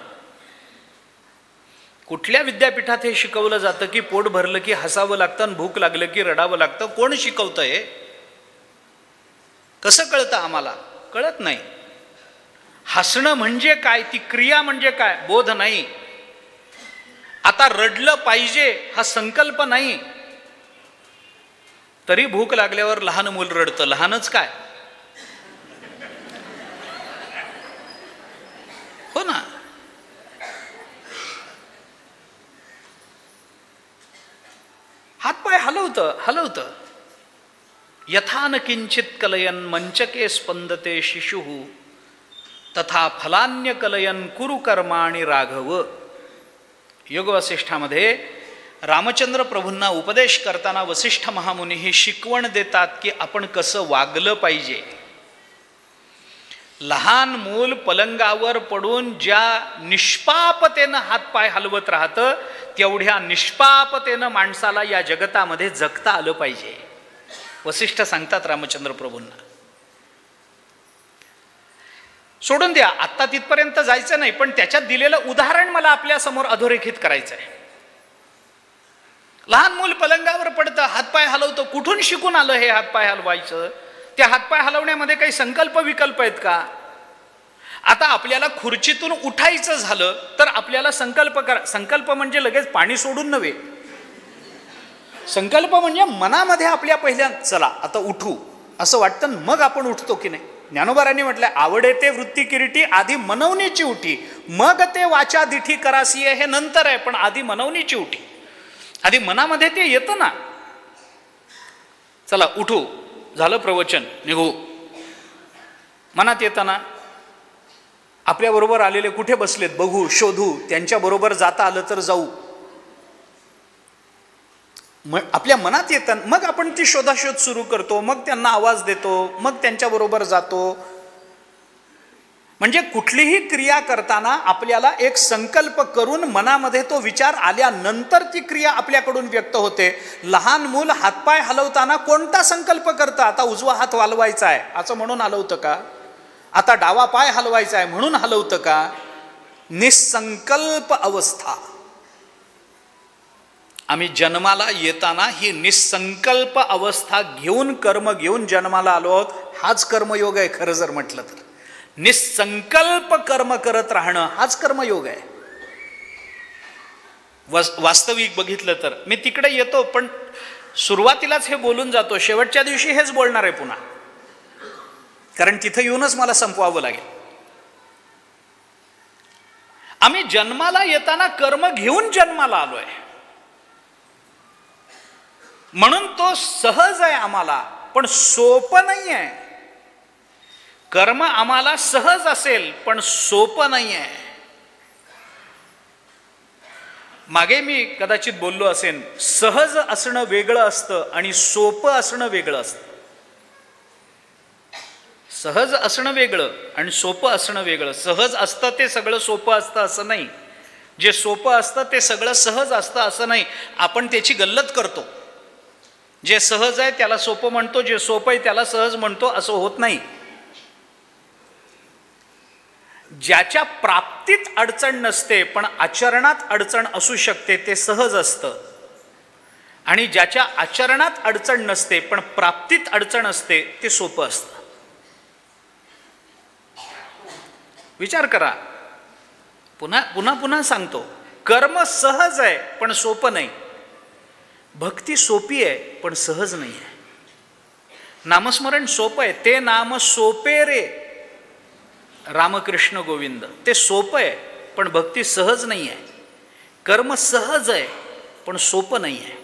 Speaker 1: कुठल्या विद्यापीठात हे शिकवलं जातं की पोट भरलं की हसावं लागतं आणि भूक लागलं की रडावं लागतं? कोण शिकवतं हे? कसं कळतं आम्हाला? कळत नाही. हसणं म्हणजे काय, ती क्रिया म्हणजे काय, बोध नाही. आता रडलं पाहिजे हा संकल्प नाही, तरी भूक लागल्यावर लहान मूल रडतं. लहानच काय, हो ना? हातपाय हलवतं. यथा न किंचित कलयन मंचके स्पंदते शिशुः तथा फलान्य कलयन कुरु कर्माणि राघव. योग वसिष्ठामध्ये रामचंद्र प्रभूंना उपदेश करताना वसिष्ठ महामुनी ही शिकवण देतात की आपण कसं वागलं पाहिजे. लहान मूल पलंगावर पडून ज्या निष्पापतेनं हातपाय हलवत राहतं, तेवढ्या निष्पापतेनं माणसाला या जगतामध्ये जगता आलं पाहिजे. वसिष्ठ सांगतात रामचंद्र प्रभूंना. सोडून द्या, आत्ता तिथपर्यंत जायचं नाही, पण त्याच्यात दिलेलं उदाहरण मला आपल्या समोर अधोरेखित करायचं आहे. लहान मूल पलंगावर पडतं, हातपाय हलवतं. कुठून शिकून आलं हे हातपाय हलवायचं? त्या हातपाय हलवण्यामध्ये काही संकल्प विकल्प आहेत का? आता आपल्याला खुर्चीतून उठायचं झालं तर आपल्याला संकल्प म्हणजे लगेच पाणी सोडून नव्हे. संकल्प म्हणजे मनामध्ये आपल्या पहिल्या चला आता उठू असं वाटतं, मग आपण उठतो की नाही? ज्ञानोबारांनी म्हटलं, आवडे ते वृत्ती किरीटी, आधी मनवणीची उठी, मग ते वाचा दिठी करासी आहे, हे नंतर आहे, पण आधी मनवणीची उठी. आधी मनामध्ये ते येतं ना. चला उठू, झालं प्रवचन, निघू. मनात येताना आपल्याबरोबर आलेले कुठे बसलेत बघू, शोधू, त्यांच्याबरोबर जाता आलं तर जाऊ. आपल्या मनात येतं, मग आपण ती शोधाशोध सुरू करतो, मग त्यांना आवाज देतो, मग त्यांच्याबरोबर जातो. म्हणजे कुठलीही क्रिया करताना आपल्याला एक संकल्प करून मनामध्ये तो विचार आल्यानंतर ती क्रिया आपल्याकडून व्यक्त होते. लहान मूल हातपाय हलवताना कोणता संकल्प करतं? आता उजवा हात हलवायचा आहे असं म्हणून हलवतं का? आता डावा पाय हलवायचा आहे म्हणून हलवतं का? निसंकल्प अवस्था. आम्ही जन्माला येताना ही निसंकल्प अवस्था घेऊन, कर्म घेऊन जन्माला आलो आहोत. हाच कर्मयोग आहे खरं जर म्हटलं तर. निसंकल्प कर्म करत राहणं हाच कर्मयोग आहे. वास्तविक बघितलं तर मी तिकडे येतो, पण सुरुवातीलाच हे बोलून जातो, शेवटच्या दिवशी हेच बोलणार आहे पुन्हा, कारण तिथं येऊनच मला संपवावं लागेल. आम्ही जन्माला येताना कर्म घेऊन जन्माला आलोय, म्हणून तो सहज आहे आम्हाला, पण सोपं नाही आहे. कर्म आम्हाला सहज असेल पण सोपं नाही आहे. मागे मी कदाचित बोललो असेन, सहज असणं वेगळं असतं आणि सोपं असणं वेगळं असतं. सहज असणं वेगळं आणि सोपं असणं वेगळं. सहज असतं ते सगळं सोपं असतं असं नाही. जे सोपं असतं ते सगळं सहज असतं असं नाही. आपण त्याची गल्लत करतो. जे सहज आहे त्याला सोपं म्हणतो, जे सोपं आहे त्याला सहज म्हणतो, असं होत नाही. ज्याच्या प्राप्तीत अडचण नसते पण आचरणात अडचण असू शकते ते सहज असतं, आणि ज्याच्या आचरणात अडचण नसते पण प्राप्तीत अडचण असते ते सोपं असतं. विचार करा. पुन्हा पुन्हा पुन्हा सांगतो, कर्म सहज आहे पण सोपं नाही. भक्ती सोपी आहे पण सहज नाही आहे. नामस्मरण सोपं आहे, ते नाम सोपे रे रामकृष्ण गोविंद, ते सोपं आहे पण भक्ती सहज नाही आहे. कर्म सहज आहे पण सोपं नाही आहे.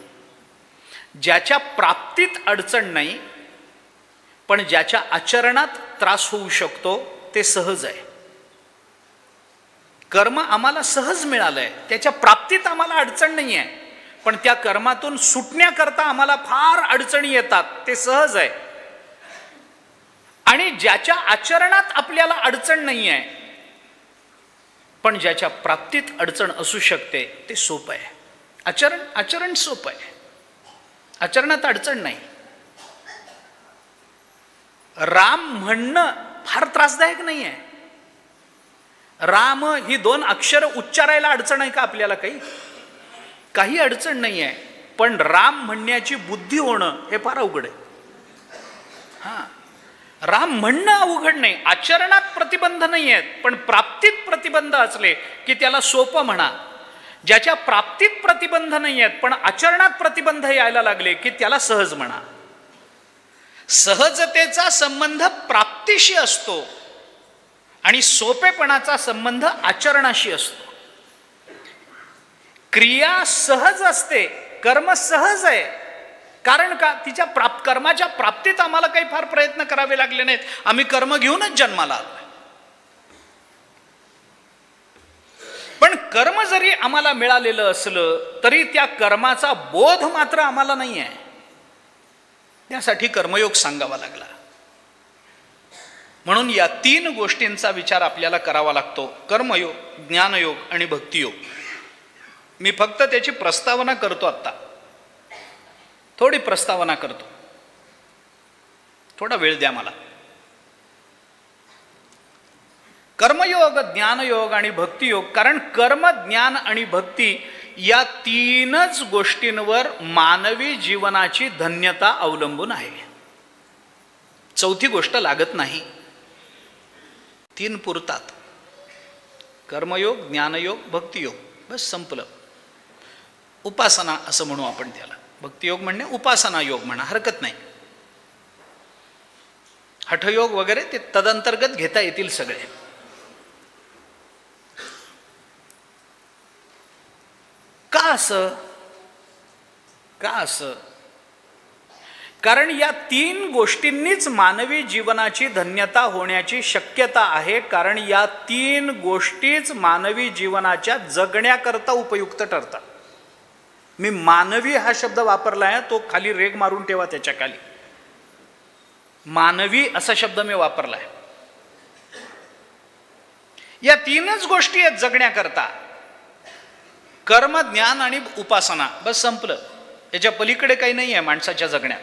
Speaker 1: ज्याच्या प्राप्तीत अडचण नाही पण ज्याच्या आचरणात त्रास होऊ शकतो ते सहज आहे. कर्म आम्हाला सहज मिळालंय, त्याच्या प्राप्तीत आम्हाला अडचण नाही आहे, पण त्या कर्मातून सुटण्याकरता आम्हाला फार अडचणी येतात, ते सहज आहे. आणि ज्याच्या आचरणात आपल्याला अडचण नाही आहे पण ज्याच्या प्राप्तीत अडचण असू शकते ते सोपं आहे. आचरण सोपं आहे, आचरणात अडचण नाही. राम म्हणणं फार त्रासदायक नाही आहे. राम ही 2 अक्षर उच्चारायला अडचण आहे का आपल्याला? काही अडचण नाही आहे, पण राम म्हणण्याची बुद्धी होणं हे फार अवघड आहे. हां, राम म्हणणं अवघड नाही, आचरणात प्रतिबंध नाही आहेत, पण प्राप्तीत प्रतिबंध असले की त्याला सोपं म्हणा. ज्याच्या प्राप्तीत प्रतिबंध नाही आहेत पण आचरणात प्रतिबंध यायला लागले की त्याला सहज म्हणा. सहजतेचा संबंध प्राप्तीशी असतो आणि सोपेपणाचा संबंध आचरणाशी असतो. क्रिया सहज असते, कर्म सहज आहे. कारण का? तिच्या कर्माच्या प्राप्तीत आम्हाला काही फार प्रयत्न करावे लागले नाहीत, आम्ही कर्म घेऊनच जन्माला आलो. पण कर्म जरी आम्हाला मिळालेलं असलं तरी त्या कर्माचा बोध मात्र आम्हाला नाही आहे. त्यासाठी कर्मयोग सांगावा लागला. म्हणून या 3 गोष्टींचा विचार आपल्याला करावा लागतो, कर्मयोग, ज्ञानयोग आणि भक्तियोग. मी फक्त त्याची प्रस्तावना करतो, आत्ता थोडी प्रस्तावना करतो, थोडा वेळ द्या मला. कर्मयोग, ज्ञानयोग आणि भक्तियोग. कारण कर्म, ज्ञान आणि भक्ती या 3च गोष्टींवर मानवी जीवनाची धन्यता अवलंबून आहे. चौथी गोष्ट लागत नाही, 3 पुरतात. कर्मयोग, ज्ञानयोग, भक्तियोग, बस संपलं. उपासना असं म्हणू आपण त्याला. भक्तियोग म्हणणे उपासना योग म्हणा, हरकत नाही. हठयोग वगैरे ते तदंतर्गत घेता येतील सगळे. का असं? कारण या 3 गोष्टींनीच मानवी जीवनाची धन्यता होण्याची शक्यता आहे. कारण या 3 गोष्टीच मानवी जीवनाच्या जगण्याकरता उपयुक्त ठरतात. मी मानवी हा शब्द वापरला आहे, तो खाली रेग मारून ठेवा, त्याच्या खाली मानवी असा शब्द मी वापरला आहे. या 3च गोष्टी आहेत जगण्याकरता, कर्म, ज्ञान आणि उपासना, बस संपलं. याच्या पलीकडे काही नाही आहे माणसाच्या जगण्यात.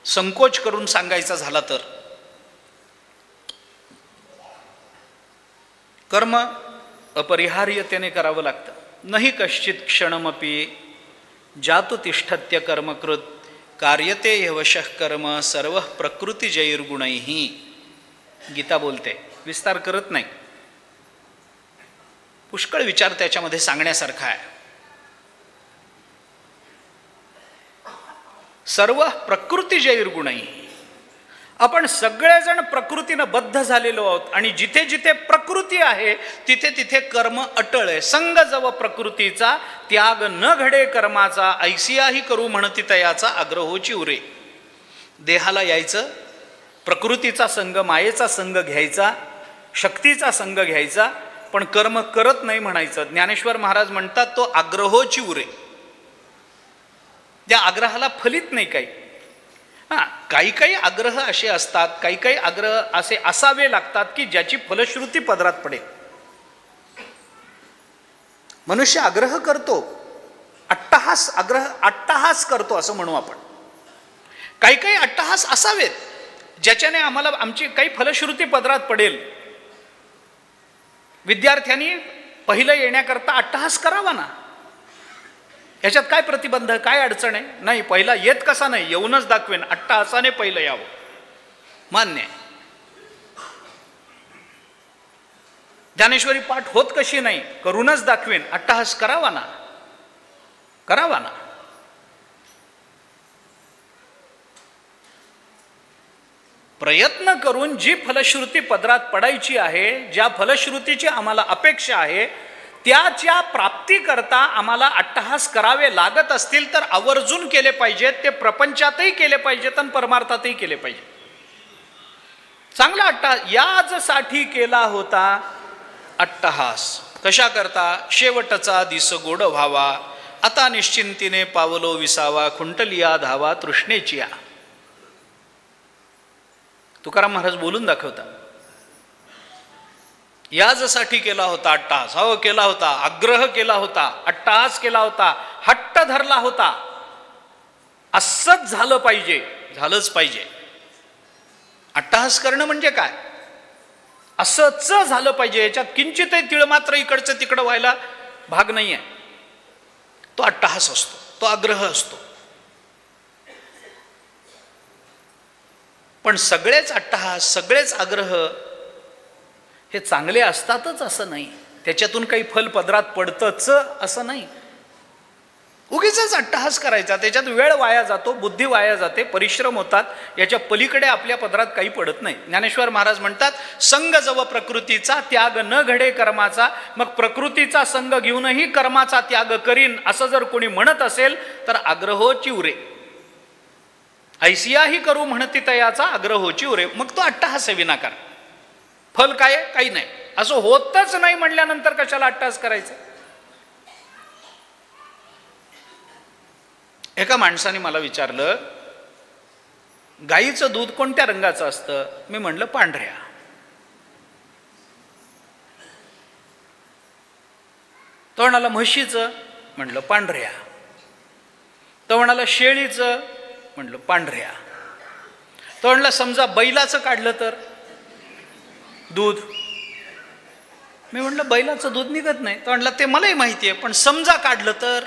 Speaker 1: संकोच करून सांगायचा झाला तर कर्म अपरिहार्यतेने करावं लागतं. नहि कश्चित क्षणमपि जातु तिष्ठत्य कर्मकृत कार्यते यवशः कर्म सर्व प्रकृतिजैर्गुणैः. गीता बोलते, विस्तार करत नाही, पुष्कळ विचार त्याच्यामध्ये सांगण्यासारखा आहे. सर्व प्रकृतिजैर्गुणैः. आपण सगळेजण प्रकृतीनं बद्ध झालेलो आहोत आणि जिथे जिथे प्रकृती आहे तिथे तिथे कर्म अटळ आहे. संग जव प्रकृतीचा त्याग न घडे कर्माचा, ऐसियाही करू म्हणती तयाचा आग्रहोची उरे. देहाला यायचं, प्रकृतीचा संग, मायेचा संग घ्यायचा, शक्तीचा संग घ्यायचा, पण कर्म करत नाही म्हणायचं. ज्ञानेश्वर महाराज म्हणतात तो आग्रहोची उरे. त्या आग्रहाला फलित नाही काही. काही काही आग्रह असे असतात, काही काही आग्रह असे असावे लागतात की ज्याची फलश्रुती पदरात पडेल. मनुष्य आग्रह करतो, अट्टहास करतो असं म्हणू आपण. काही काही अट्टहास असावेत ज्याच्याने आम्हाला आमची काही फलश्रुती पदरात पडेल. विद्यार्थ्यांनी पहिलं येण्याकरता अट्टहास करावा ना. याच्यात काय प्रतिबंध, काय अडचण आहे? नाही, पहिला येत कसा नाही, येऊनच दाखवेन, अट्टहासाने पहिलं यावं, मान्य आहे. ज्ञानेश्वरी पाठ होत कशी नाही, करूनच दाखवेन, अट्टहास करावा ना. करावा ना. प्रयत्न करून जी फलश्रुती पदरात पडायची आहे, ज्या फलश्रुतीची आम्हाला अपेक्षा आहे, त्याच्या प्राप्तीकरता आम्हाला अट्टहास करावे लागत असतील तर आवर्जून केले पाहिजेत. ते प्रपंचातही केले पाहिजेत आणि परमार्थातही केले पाहिजे. चांगला अट्टहास याचसाठी केला होता अट्टहास. कशा करता? शेवटचा दिस गोड व्हावा, आता निश्चिंतीने पावलो विसावा, खुंटलिया धावा तृष्णेचिया. तुकाराम महाराज बोलून दाखवता. याचसाठी केला होता अट्टहास. हो, केला होता. आग्रह केला होता, अट्टहास केला होता, हट्ट धरला होता. असंच झालं पाहिजे, झालंच पाहिजे. अट्टहास करणं म्हणजे काय? असंच झालं पाहिजे, याच्यात किंचितही तीळ मात्र इकडचं तिकडं व्हायला भाग नाही आहे. तो अट्टहास असतो, तो आग्रह असतो. पण सगळेच अट्टहास, सगळेच आग्रह हे चांगले असतातच असं नाही. त्याच्यातून काही फल पदरात पडतंच असं नाही. उगीचच अट्टहास करायचा, त्याच्यात वेळ वाया जातो, बुद्धी वाया जाते, परिश्रम होतात. याच्या पलीकडे आपल्या पदरात काही पडत नाही. ज्ञानेश्वर महाराज म्हणतात, संग जव प्रकृतीचा त्याग न घडे कर्माचा. मग प्रकृतीचा संग घेऊनही कर्माचा त्याग करीन असं जर कोणी म्हणत असेल तर आग्रहोची उरे. ऐसियाही करू म्हणती तयाचा आग्रहोची उरे. मग तो अट्टहास आहे विनाकार. फल काय? काही नाही. असं होतच नाही म्हणल्यानंतर कशाला अट्टहास करायचं? एका माणसाने मला विचारलं, गाईचं दूध कोणत्या रंगाचं असतं? मी म्हणलं पांढऱ्या. तो म्हणाला म्हशीचं? म्हणलं पांढऱ्या. तो म्हणाला शेळीचं? म्हणलं पांढऱ्या. तो म्हणला समजा बैलाचं काढलं तर दूध? मी म्हणलं बैलाचं दूध निघत नाही. तो म्हणला ते मलाही माहिती आहे, पण समजा काढलं तर?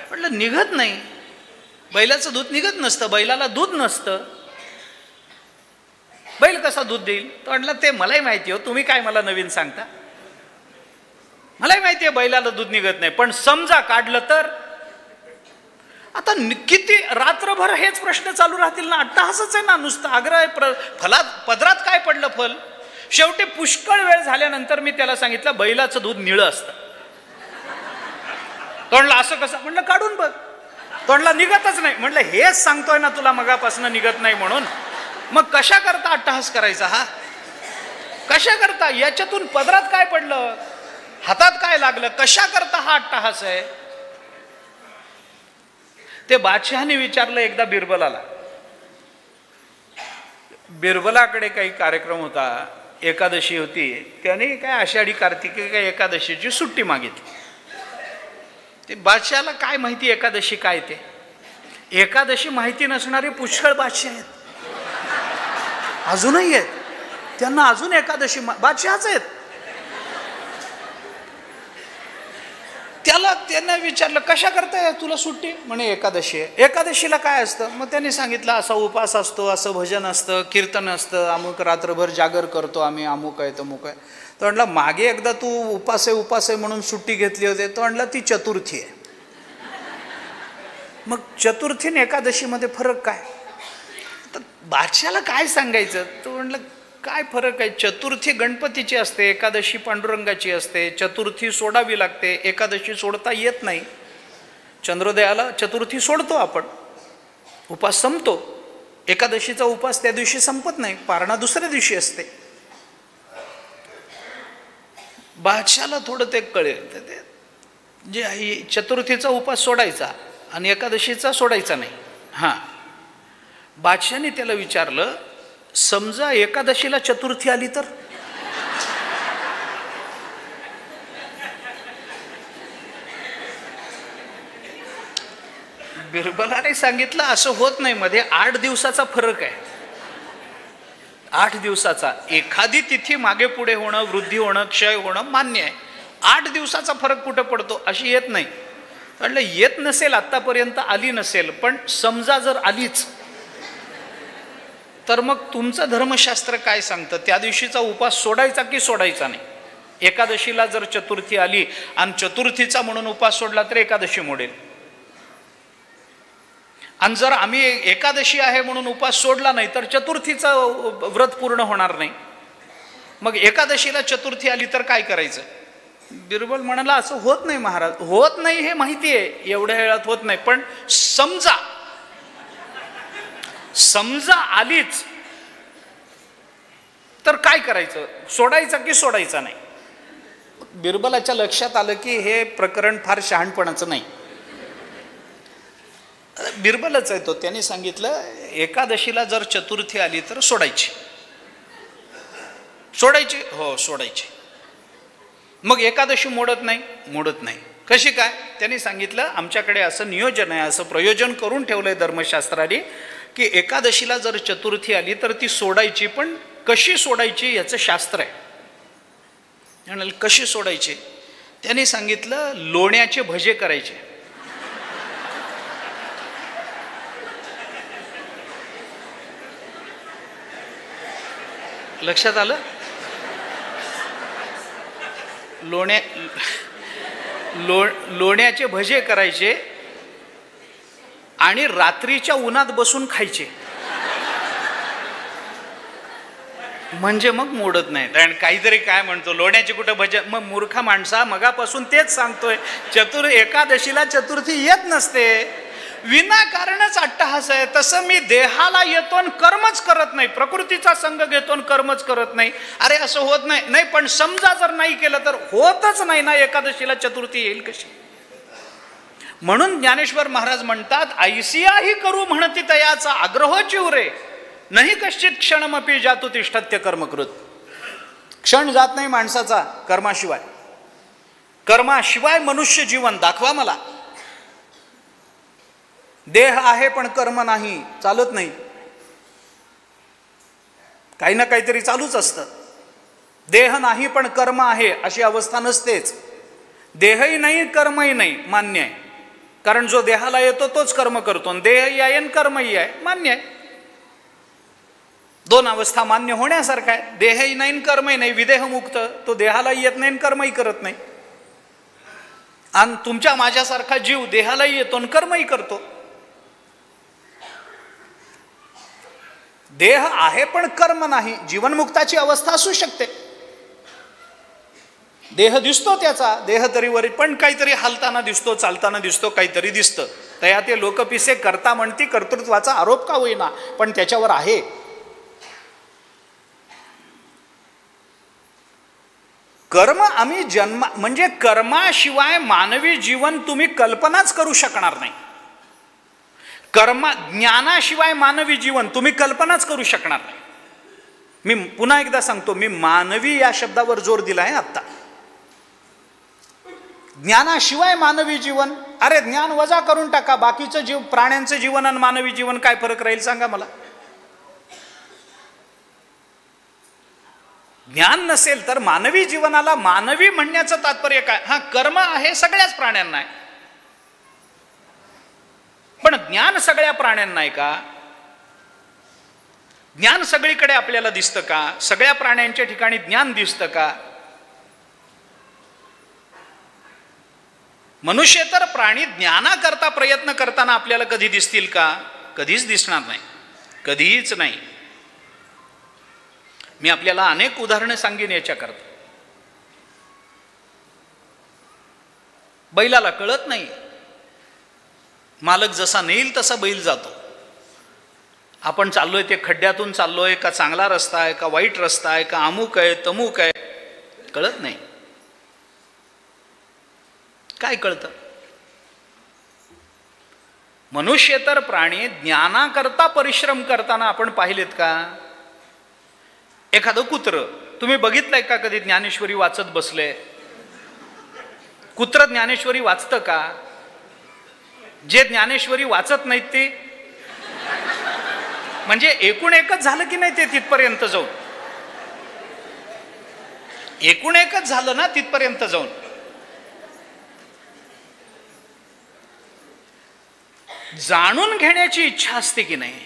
Speaker 1: म्हटलं निघत नाही, बैलाचं दूध निघत नसतं, बैलाला दूध नसतं. बैल कसा दूध देईल? तो म्हटला ते मलाही माहिती हो, तुम्ही काय मला नवीन सांगता? मलाही माहिती आहे बैलाला दूध निघत नाही, पण समजा काढलं तर? आता किती रात्रभर हेच प्रश्न चालू राहतील ना. अट्टहासच आहे ना नुसतं, आग्रह आहे. फलात पदरात काय पडलं फल? शेवटी पुष्कळ वेळ झाल्यानंतर मी त्याला सांगितलं बैलाचं दूध निळं असतं. तो म्हणला असं कसं? म्हणलं काढून बघ. तो म्हणला निघतच नाही. म्हणलं हेच सांगतोय ना तुला मगापासून निघत नाही म्हणून. मग कशा करता अट्टहास करायचा हा? कशा करता? याच्यातून पदरात काय पडलं? हातात काय लागलं? कशा करता हा अट्टहास आहे? ते बादशहाने विचारलं एकदा बिरबलाला. बिरबलाकडे काही कार्यक्रम होता, एकादशी होती. त्याने काय आषाढी कार्तिकी काय एकादशीची सुट्टी मागितली. ते बादशहाला काय माहिती एकादशी काय ते? एकादशी माहिती नसणारे पुष्कळ बादशाह आहेत, अजूनही आहेत. त्यांना अजून एकादशी बादशाहच आहेत. त्यांना विचारलं कशा करताय तुला सुट्टी? म्हणे एकादशी आहे. एकादशीला काय असतं? मग त्यांनी सांगितलं असा उपास असतो, असं भजन असतं, कीर्तन असतं, अमुक रात्रभर जागर करतो आम्ही, अमुक आहे तमुक आहे. तो म्हणला मागे एकदा तू उपास आहे म्हणून सुट्टी घेतली होती. तो म्हणला ती चतुर्थी आहे. मग चतुर्थी आणि एकादशीमध्ये फरक काय? तर बादशाला काय सांगायचं? तो म्हणलं काय फरक आहे? चतुर्थी गणपतीची असते, एकादशी पांडुरंगाची असते. चतुर्थी सोडावी लागते, एकादशी सोडता येत नाही. चंद्रोदयाला चतुर्थी सोडतो आपण, उपास संपतो. एकादशीचा उपास त्या दिवशी संपत नाही, पारणा दुसऱ्या दिवशी असते. बादशाला थोडं ते कळेल. जे चतुर्थीचा उपास सोडायचा आणि एकादशीचा सोडायचा नाही. हां, बादशाने त्याला विचारलं समजा एकादशीला चतुर्थी आली तर? बिरबलाने सांगितलं असं होत नाही, मध्ये 8 दिवसाचा फरक आहे. 8 दिवसाचा. एखादी तिथी मागे पुढे होणं, वृद्धी होणं, क्षय होणं मान्य आहे. 8 दिवसाचा फरक कुठं पडतो? अशी येत नाही. म्हटलं येत नसेल, आत्तापर्यंत आली नसेल, पण समजा जर आलीच तर मग तुमचं धर्मशास्त्र काय सांगतं? त्या दिवशीचा उपास सोडायचा की सोडायचा नाही? एकादशीला जर चतुर्थी आली आणि चतुर्थीचा म्हणून उपास सोडला तर एकादशी मोडेल, आणि जर आम्ही एकादशी आहे म्हणून उपास सोडला नाही तर चतुर्थीचं व्रत पूर्ण होणार नाही. मग एकादशीला चतुर्थी आली तर काय करायचं? बिरबल म्हणाला, असं होत नाही महाराज. होत नाही हे माहिती आहे, एवढ्या वेळात होत नाही, पण समजा आलीच तर काय करायचं? सोडायचा की सोडायचा नाही? बिरबलाच्या लक्षात आलं की हे प्रकरण फार शहाणपणाचं नाही. बिरबलच आहे तो. त्यांनी सांगितलं, एकादशीला जर चतुर्थी आली तर सोडायची. हो सोडायची. मग एकादशी मोडत नाही. कशी काय? त्यांनी सांगितलं, आमच्याकडे असं नियोजन आहे, असं प्रयोजन करून ठेवलंय धर्मशास्त्राने की एकादशीला जर चतुर्थी आली तर ती सोडायची, पण कशी सोडायची याचं शास्त्र आहे. म्हणाल कशी सोडायची? त्यांनी सांगितलं, लोण्याचे भजे करायचे. लक्षात आलं? लोण्याचे भजे करायचे आणि रात्रीच्या उन्हात बसून खायचे, म्हणजे मग मोडत नाही. कारण काहीतरी काय म्हणतो, लोण्याचे कुठं भजे? मग मूर्खा माणसा, मगापासून तेच सांगतोय, एकादशीला चतुर्थी येत नसते, विनाकारणच अट्टहास आहे. तसं मी देहाला येतो आणि कर्मच करत नाही, प्रकृतीचा संग घेतो आणि कर्मच करत नाही. अरे असं होत नाही. पण समजा जर नाही केलं तर होतच नाही ना, एकादशीला चतुर्थी येईल कशी? म्हणून ज्ञानेश्वर महाराज म्हणतात, ऐसियाही करू म्हणती तयाचा आग्रह चिवरे, नाही कश्चित क्षणमपी जातु तिष्ठत्य कर्मकृत. क्षण जात नाही माणसाचा कर्माशिवाय. कर्माशिवाय मनुष्य जीवन दाखवा मला. देह आहे पण कर्म नाही, चालत नाही. काही ना काहीतरी चालूच असतं. देह नाही पण कर्म आहे अशी अवस्था नसतेच. देहही नाही कर्मही नाही, मान्य आहे. कारण जो देहाला येतो तोच कर्म करतो, देहही आहे आणि कर्मही आहे, मान्य आहे. दोन अवस्था मान्य होण्यासारखा आहे. देहही नाही कर्मही नाही. विदेहमुक्त, तो देहालाही येत नाही कर्मही करत नाही. आणि तुमच्या माझ्यासारखा जीव देहालाही येतो आणि कर्मही करतो. देह आहे पण कर्म नाही, जीवनमुक्ताची अवस्था असू शकते. देह दिसतो त्याचा, देह तरी वरी पण काहीतरी हालताना दिसतो, चालताना दिसतो, काहीतरी दिसतं. तया ते लोकपिसे करता म्हणती, कर्तृत्वाचा आरोप का होईना पण त्याच्यावर आहे. कर्म आम्ही म्हणजे कर्माशिवाय मानवी जीवन तुम्ही कल्पनाच करू शकणार नाही. ज्ञानाशिवाय मानवी जीवन तुम्ही कल्पनाच करू शकणार नाही. मी पुन्हा एकदा सांगतो, मी मानवी या शब्दावर जोर दिला आहे आता. ज्ञानाशिवाय मानवी जीवन, अरे ज्ञान वजा करून टाका, बाकीचं प्राण्यांचं जीवन आणि मानवी जीवन काय फरक राहील सांगा मला. ज्ञान नसेल तर मानवी जीवनाला मानवी म्हणण्याचं तात्पर्य काय? हा, कर्म आहे सगळ्याच प्राण्यांना आहे, पण ज्ञान सगळ्या प्राण्यांना नाही का? ज्ञान सगळीकडे आपल्याला दिसतं का? सगळ्या प्राण्यांच्या ठिकाणी ज्ञान दिसतं का? मनुष्य तर प्राणी ज्ञानाकरता प्रयत्न करताना आपल्याला कधी दिसतील का? कधीच दिसणार नाही, कधीच नाही. मी आपल्याला अनेक उदाहरणं सांगेन याच्याकरता. बैलाला कळत नाही, मालक जसा नेईल तसा बैल जातो. आपण चाललोय ते खड्ड्यातून चाललोय का चांगला रस्ता आहे का वाईट रस्ता आहे का अमुक आहे तमुक आहे, कळत नाही. काय कळतं? मनुष्य तर प्राणी ज्ञानाकरता परिश्रम करताना आपण पाहिलेत का? एखादं कुत्र तुम्ही बघितलंय का कधी ज्ञानेश्वरी वाचत बसले? कुत्र ज्ञानेश्वरी वाचतं का? जे ज्ञानेश्वरी वाचत नाहीत ते म्हणजे एकूण एकच झालं की नाही ते तिथपर्यंत जाऊन, एकूण एकच झालं ना तिथपर्यंत जाऊन. जाणून घेण्याची इच्छा असते की नाही?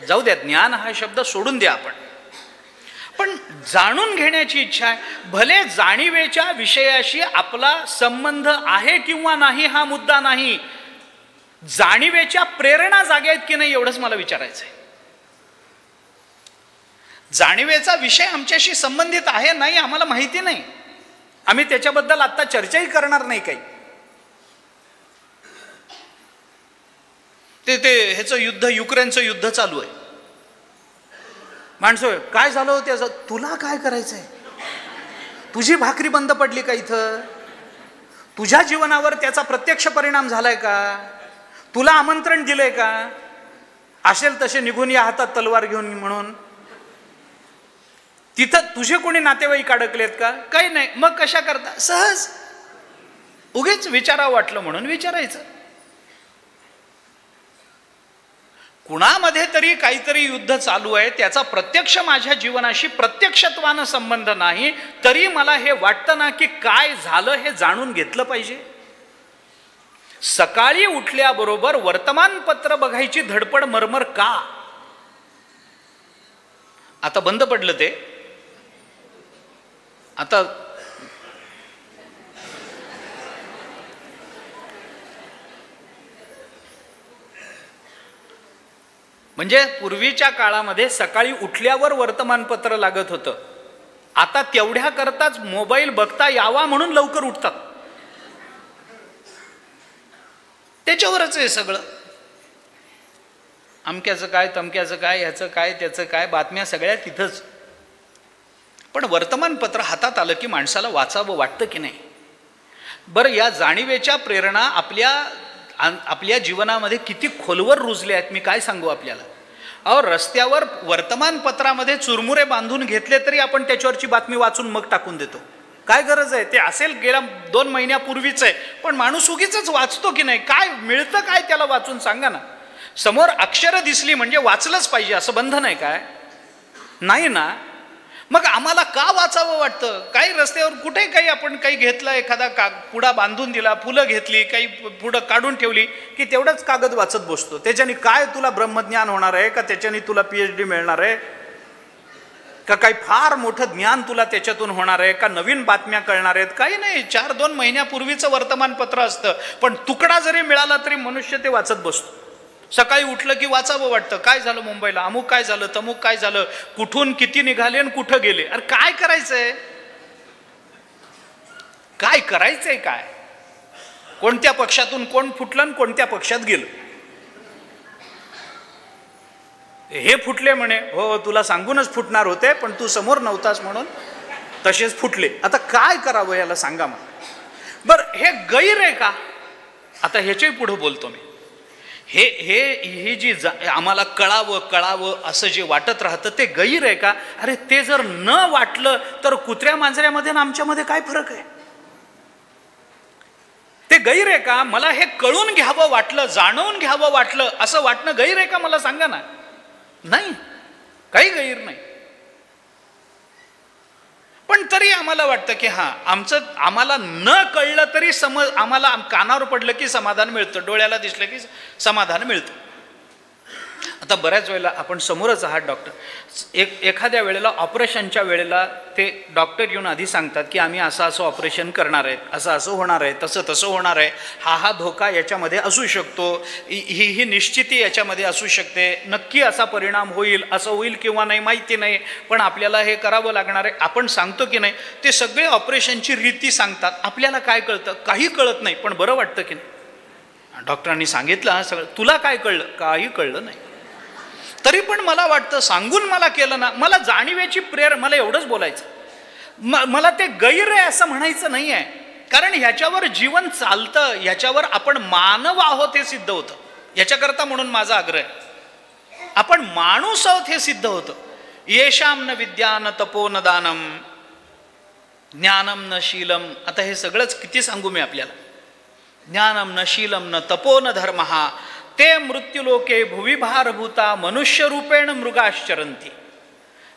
Speaker 1: जाऊ द्या, ज्ञान हा शब्द सोडून द्या आपण. पण जाणून घेण्याची इच्छा आहे. भले जाणीवेच्या विषयाशी आपला संबंध आहे किंवा नाही हा मुद्दा नाही, जाणीवेच्या प्रेरणा जाग्या आहेत की नाही एवढंच मला विचारायचं आहे. जाणीवेचा विषय आमच्याशी संबंधित आहे नाही आम्हाला माहिती नाही, आम्ही त्याच्याबद्दल आता चर्चाही करणार नाही. काही ते ह्याचं युद्ध, युक्रेनचं युद्ध चालू आहे. माणसं काय झालं होतं, तुला काय करायचंय? तुझी भाकरी बंद पडली का इथं? तुझ्या जीवनावर त्याचा प्रत्यक्ष परिणाम झालाय का? तुला आमंत्रण दिलंय का? असेल तसे निघून या हातात तलवार घेऊन म्हणून. तिथं तुझे कोणी नातेवाईक अडकलेत का? काही नाही. मग कशा करता? सहज उगीच विचारावं वाटलं म्हणून विचारायचं. कुणामध्ये तरी काहीतरी युद्ध चालू आहे, त्याचा प्रत्यक्ष माझ्या जीवनाशी प्रत्यक्षत्वानं संबंध नाही, तरी मला हे वाटतं ना की काय झालं हे जाणून घेतलं पाहिजे. सकाळी उठल्याबरोबर वर्तमानपत्र बघायची धडपड मरमर का? आता बंद पडलं ते. आता म्हणजे पूर्वीच्या काळामध्ये सकाळी उठल्यावर वर्तमानपत्र लागत होतं. आता तेवढ्या करताच मोबाईल बघता यावा म्हणून लवकर उठतात. त्याच्यावरच आहे सगळं. अमक्याचं काय, तमक्याचं काय, ह्याचं काय, त्याचं काय, बातम्या सगळ्या तिथंच. पण वर्तमानपत्र हातात आलं की माणसाला वाचावं वाटतं की नाही? बरं, या जाणीवेच्या प्रेरणा आपल्या जीवनामध्ये किती खोलवर रुजले आहेत मी काय सांगू आपल्याला. अहो, रस्त्यावर वर्तमानपत्रामध्ये चुरमुरे बांधून घेतले तरी आपण त्याच्यावरची बातमी वाचून मग टाकून देतो. काय गरज आहे? ते असेल गेल्या 2 महिन्यापूर्वीच आहे, पण माणूस उगीच वाचतो की नाही? काय मिळतं काय त्याला वाचून सांगा ना. समोर अक्षरं दिसली म्हणजे वाचलंच पाहिजे असं बंधन आहे काय? नाही ना. मग आम्हाला का वाचावं वाटतं? काही रस्त्यावर कुठे काही आपण काही घेतलं, एखादा पुडा बांधून दिला, फुलं घेतली, काही पुढं काढून ठेवली की तेवढंच कागद वाचत बसतो. त्याच्याने काय तुला ब्रह्मज्ञान होणार आहे का? त्याच्याने तुला PhD मिळणार आहे का? काही फार मोठं ज्ञान तुला त्याच्यातून होणार आहे का? नवीन बातम्या कळणार आहेत? काही नाही. 4-2 महिन्यापूर्वीचं वर्तमानपत्र असतं, पण तुकडा जरी मिळाला तरी मनुष्य ते वाचत बसतो. सकाळी उठलं की वाचावं वाटतं. काय झालं मुंबईला, अमुक काय झालं, तमुक काय झालं, कुठून किती निघाले आणि कुठं गेले. अरे काय करायचंय? काय करायचंय? काय कोणत्या पक्षातून कोण फुटलं आणि कोणत्या पक्षात गेलं? हे फुटले म्हणे, हो तुला सांगूनच फुटणार होते पण तू समोर नव्हतास म्हणून तसेच फुटले. आता काय करावं याला सांगा मला. बरं, हे गैर आहे का? आता ह्याच्याही पुढे बोलतो मी. हे जी आम्हाला कळावं असं जे वाटत राहतं ते गैर आहे का? अरे ते जर न वाटलं तर कुत्र्या मांजऱ्यामध्ये आणि आमच्यामध्ये काय फरक आहे? ते गैर आहे का? मला हे कळून घ्यावं वाटलं, जाणून घ्यावं वाटलं असं वाटणं गैर आहे का? मला सांगा ना. नाही, काही गैर नाही. पण तरी आम्हाला वाटतं की आम्हाला न कळलं तरी आम्हाला कानावर पडलं की समाधान मिळतं, डोळ्याला दिसलं की समाधान मिळतं. आता बऱ्याच वेळेला आपण समोरच आहात डॉक्टर, एखाद्या वेळेला ऑपरेशनच्या वेळेला ते डॉक्टर येऊन आधी सांगतात की आम्ही असं ऑपरेशन करणार आहेत, असं होणार आहे, तसं होणार आहे, हा धोका याच्यामध्ये असू शकतो, ही निश्चिती याच्यामध्ये असू शकते, नक्की असा परिणाम होईल, असं होईल किंवा नाही माहिती नाही, पण आपल्याला हे करावं लागणार आहे. आपण सांगतो की नाही, ते सगळे ऑपरेशनची रीती सांगतात. आपल्याला काय कळतं? काही कळत नाही, पण बरं वाटतं की नाही? डॉक्टरांनी सांगितलं हा सगळं, तुला काय कळलं? काही कळलं नाही. तरी पण मला वाटतं सांगून मला केलं ना, मला जाणीवेची प्रेरणा, मला एवढंच बोलायचं, मला ते गैर आहे असं म्हणायचं नाही आहे. कारण ह्याच्यावर जीवन चालतं, ह्याच्यावर आपण मानव आहोत हे सिद्ध होतं. याच्याकरता म्हणून माझा आग्रह आहे, आपण माणूस आहोत हे सिद्ध होतं. येशाम न विद्या न तपो न दानम ज्ञानम न शीलम. आता हे सगळंच किती सांगू मी आपल्याला. ज्ञानम न शीलम न तपो न धर्महा ते मृत्युलोके भुवि भारभूता मनुष्य रूपेण मृगाश्चरंती.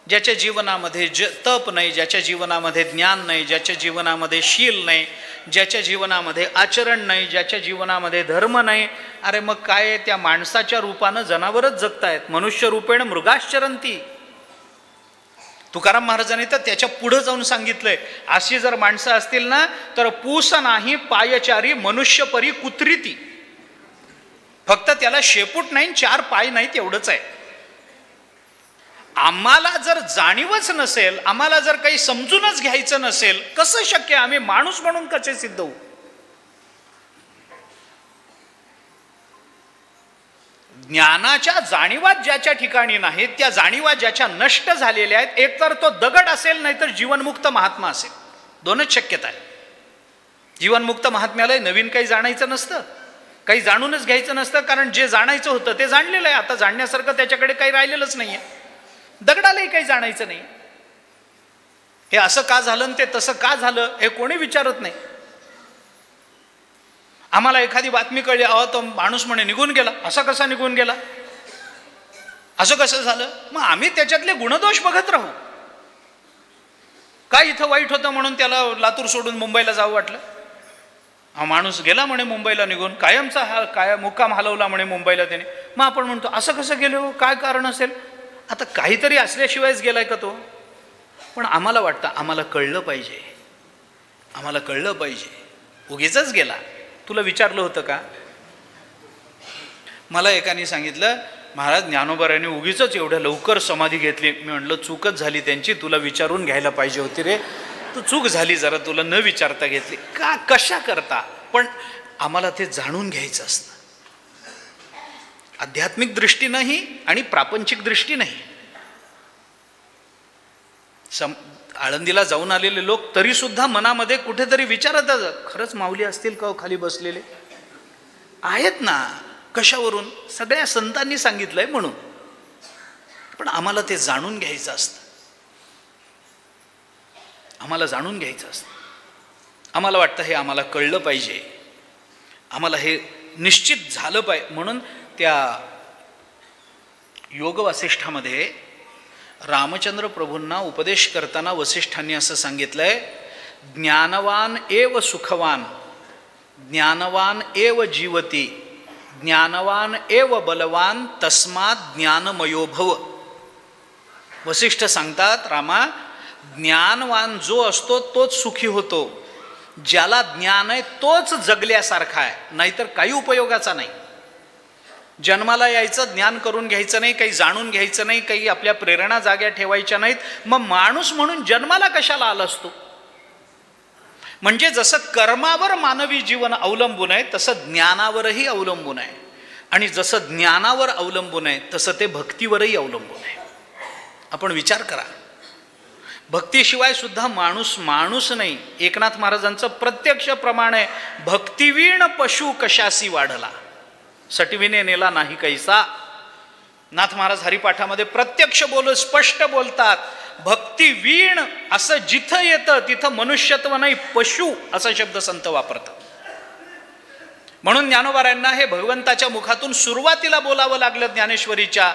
Speaker 1: ज्याच्या जीवनामध्ये तप नाही, ज्याच्या जीवनामध्ये ज्ञान नाही, ज्याच्या जीवनामध्ये शील नाही, ज्याच्या जीवनामध्ये आचरण नाही, ज्याच्या जीवनामध्ये धर्म नाही, अरे मग काय त्या माणसाच्या रूपानं जनावरच जगतायत. मनुष्य रूपेण मृगाश्चरंती. तुकाराम महाराजांनी तर त्याच्या पुढे जाऊन सांगितलंय, अशी जर माणसं असतील ना तर पूस नाही पायचारी मनुष्यपरी कुत्रिती. फक्त त्याला शेपूट नाही, 4 पाय नाहीत, एवढंच आहे. आम्हाला जर जाणीवच नसेल, आम्हाला जर काही समजूनच घ्यायचं नसेल, कसं शक्य आम्ही माणूस म्हणून कसे सिद्ध होऊ? ज्ञानाच्या जाणीवा ज्याच्या ठिकाणी नाहीत, त्या जाणीवा ज्याच्या नष्ट झालेल्या आहेत, एकतर तो दगड असेल नाही तर जीवनमुक्त महात्मा असेल. दोनच शक्यता आहे. जीवनमुक्त महात्म्याला नवीन काही जाणायचं नसतं, काही जाणूनच घ्यायचं नसतं, कारण जे जाणायचं होतं ते जाणलेलं आहे. आता जाणण्यासारखं त्याच्याकडे काही राहिलेलंच नाहीये. दगडालाही काही जाणायचं नाही. हे असं का झालं ते तसं का झालं हे कोणी विचारत नाही. आम्हाला एखादी बातमी कळली, अहो तो माणूस म्हणे निघून गेला, असा कसा निघून गेला, असं कसं झालं, मग आम्ही त्याच्यातले गुणदोष बघत राहू. काय इथं वाईट होतं म्हणून त्याला लातूर सोडून मुंबईला जावं वाटलं? हा माणूस गेला म्हणे मुंबईला निघून, कायम मुक्काम हलवला म्हणे मुंबईला त्याने. मग आपण म्हणतो असं कसं गेलो, काय कारण असेल? आता काहीतरी असल्याशिवायच गेलाय का तो? पण आम्हाला वाटतं आम्हाला कळलं पाहिजे, आम्हाला कळलं पाहिजे. उगीचच गेला. तुला विचारलं होतं का? मला एकाने सांगितलं, महाराज ज्ञानोबारांनी उगीच एवढ्या लवकर समाधी घेतली. मी म्हटलं चूकच झाली त्यांची, तुला विचारून घ्यायला पाहिजे होती रे. तू चूक झाली जरा, तुला न विचारता घेतली. का कशा करता? पण आम्हाला ते जाणून घ्यायचं असतं, आध्यात्मिक दृष्टीनंही आणि प्रापंचिक दृष्टीनंही. आळंदीला जाऊन आलेले लोक तरी सुद्धा मनामध्ये कुठेतरी विचारतात, खरंच माऊली असतील का खाली बसलेले? आहेत ना. कशावरून? सगळ्या संतांनी सांगितलंय म्हणून. पण आम्हाला ते जाणून घ्यायचं असतं, आम्हाला जाणून घ्यायचं असतं. आम्हाला वाटतं हे आम्हाला कळलं पाहिजे, आम्हाला हे निश्चित झालं पाहिजे. म्हणून त्या योग वासिष्ठामध्ये रामचंद्र प्रभूंना उपदेश करताना वसिष्ठांनी असं सांगितलंय, ज्ञानवान एव सुखवान, ज्ञानवान एव जीवती, ज्ञानवान एव बलवान, तस्मात ज्ञानमयो भव. वसिष्ठ सांगतात, रामा, ज्ञानवान जो असतो तोच सुखी होतो. ज्याला ज्ञान आहे तोच जगल्यासारखा आहे, नाहीतर काही उपयोगाचा नाही. जन्माला यायचं, ज्ञान करून घ्यायचं नाही, काही जाणून घ्यायचं नाही, काही आपल्या प्रेरणा जाग्या ठेवायच्या नाहीत. मग माणूस म्हणून जन्माला कशाला आला असतो? म्हणजे जसं कर्मावर मानवी जीवन अवलंबून आहे तसं ज्ञानावरही अवलंबून आहे. आणि जसं ज्ञानावर अवलंबून आहे तसं ते भक्तीवरही अवलंबून आहे. आपण विचार करा, भक्तीशिवाय सुद्धा माणूस नाही. एकनाथ महाराजांचं प्रत्यक्ष प्रमाण आहे, भक्तिवीण पशु कशासी वाढला, सटविने नेला नाही कैसा. नाथ महाराज हरिपाठामध्ये प्रत्यक्ष स्पष्ट बोलतात, भक्तिवीण असं जिथं येतं तिथं मनुष्यत्व नाही, पशु असा शब्द संत वापरतात. म्हणून ज्ञानोबारायांना हे भगवंताच्या मुखातून सुरुवातीला बोलावं लागलं ज्ञानेश्वरीच्या,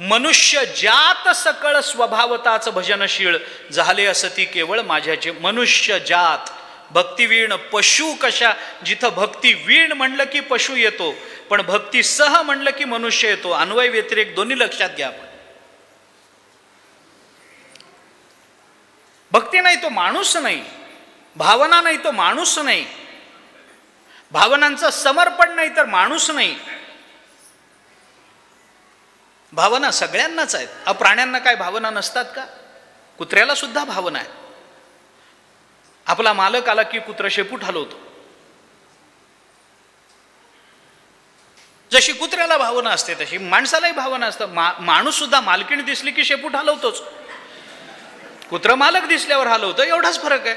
Speaker 1: मनुष्य जात सकळ स्वभावताच भजनशीळ, झाले असती केवळ माझ्याचे. मनुष्य जात, भक्तिवीण पशु कशा, जिथं भक्तिवीण म्हणलं की पशु येतो, पण भक्ती सह म्हणलं की मनुष्य येतो. अन्वय व्यतिरेक दोन्ही लक्षात घ्या. आपण भक्ती नाही तो माणूस नाही, भावना नाही तो माणूस नाही, भावनांचं समर्पण नाही तर माणूस नाही. भावना सगळ्यांनाच आहेत. प्राण्यांना काय भावना नसतात का? कुत्र्याला सुद्धा भावना आहे. आपला मालक आला की कुत्र शेपूट हलवतो. जशी कुत्र्याला भावना असते तशी माणसालाही भावना असतं. माणूस सुद्धा मालकीण दिसली की शेपूट हलवतोच, कुत्र मालक दिसल्यावर हलवतं, एवढाच फरक आहे.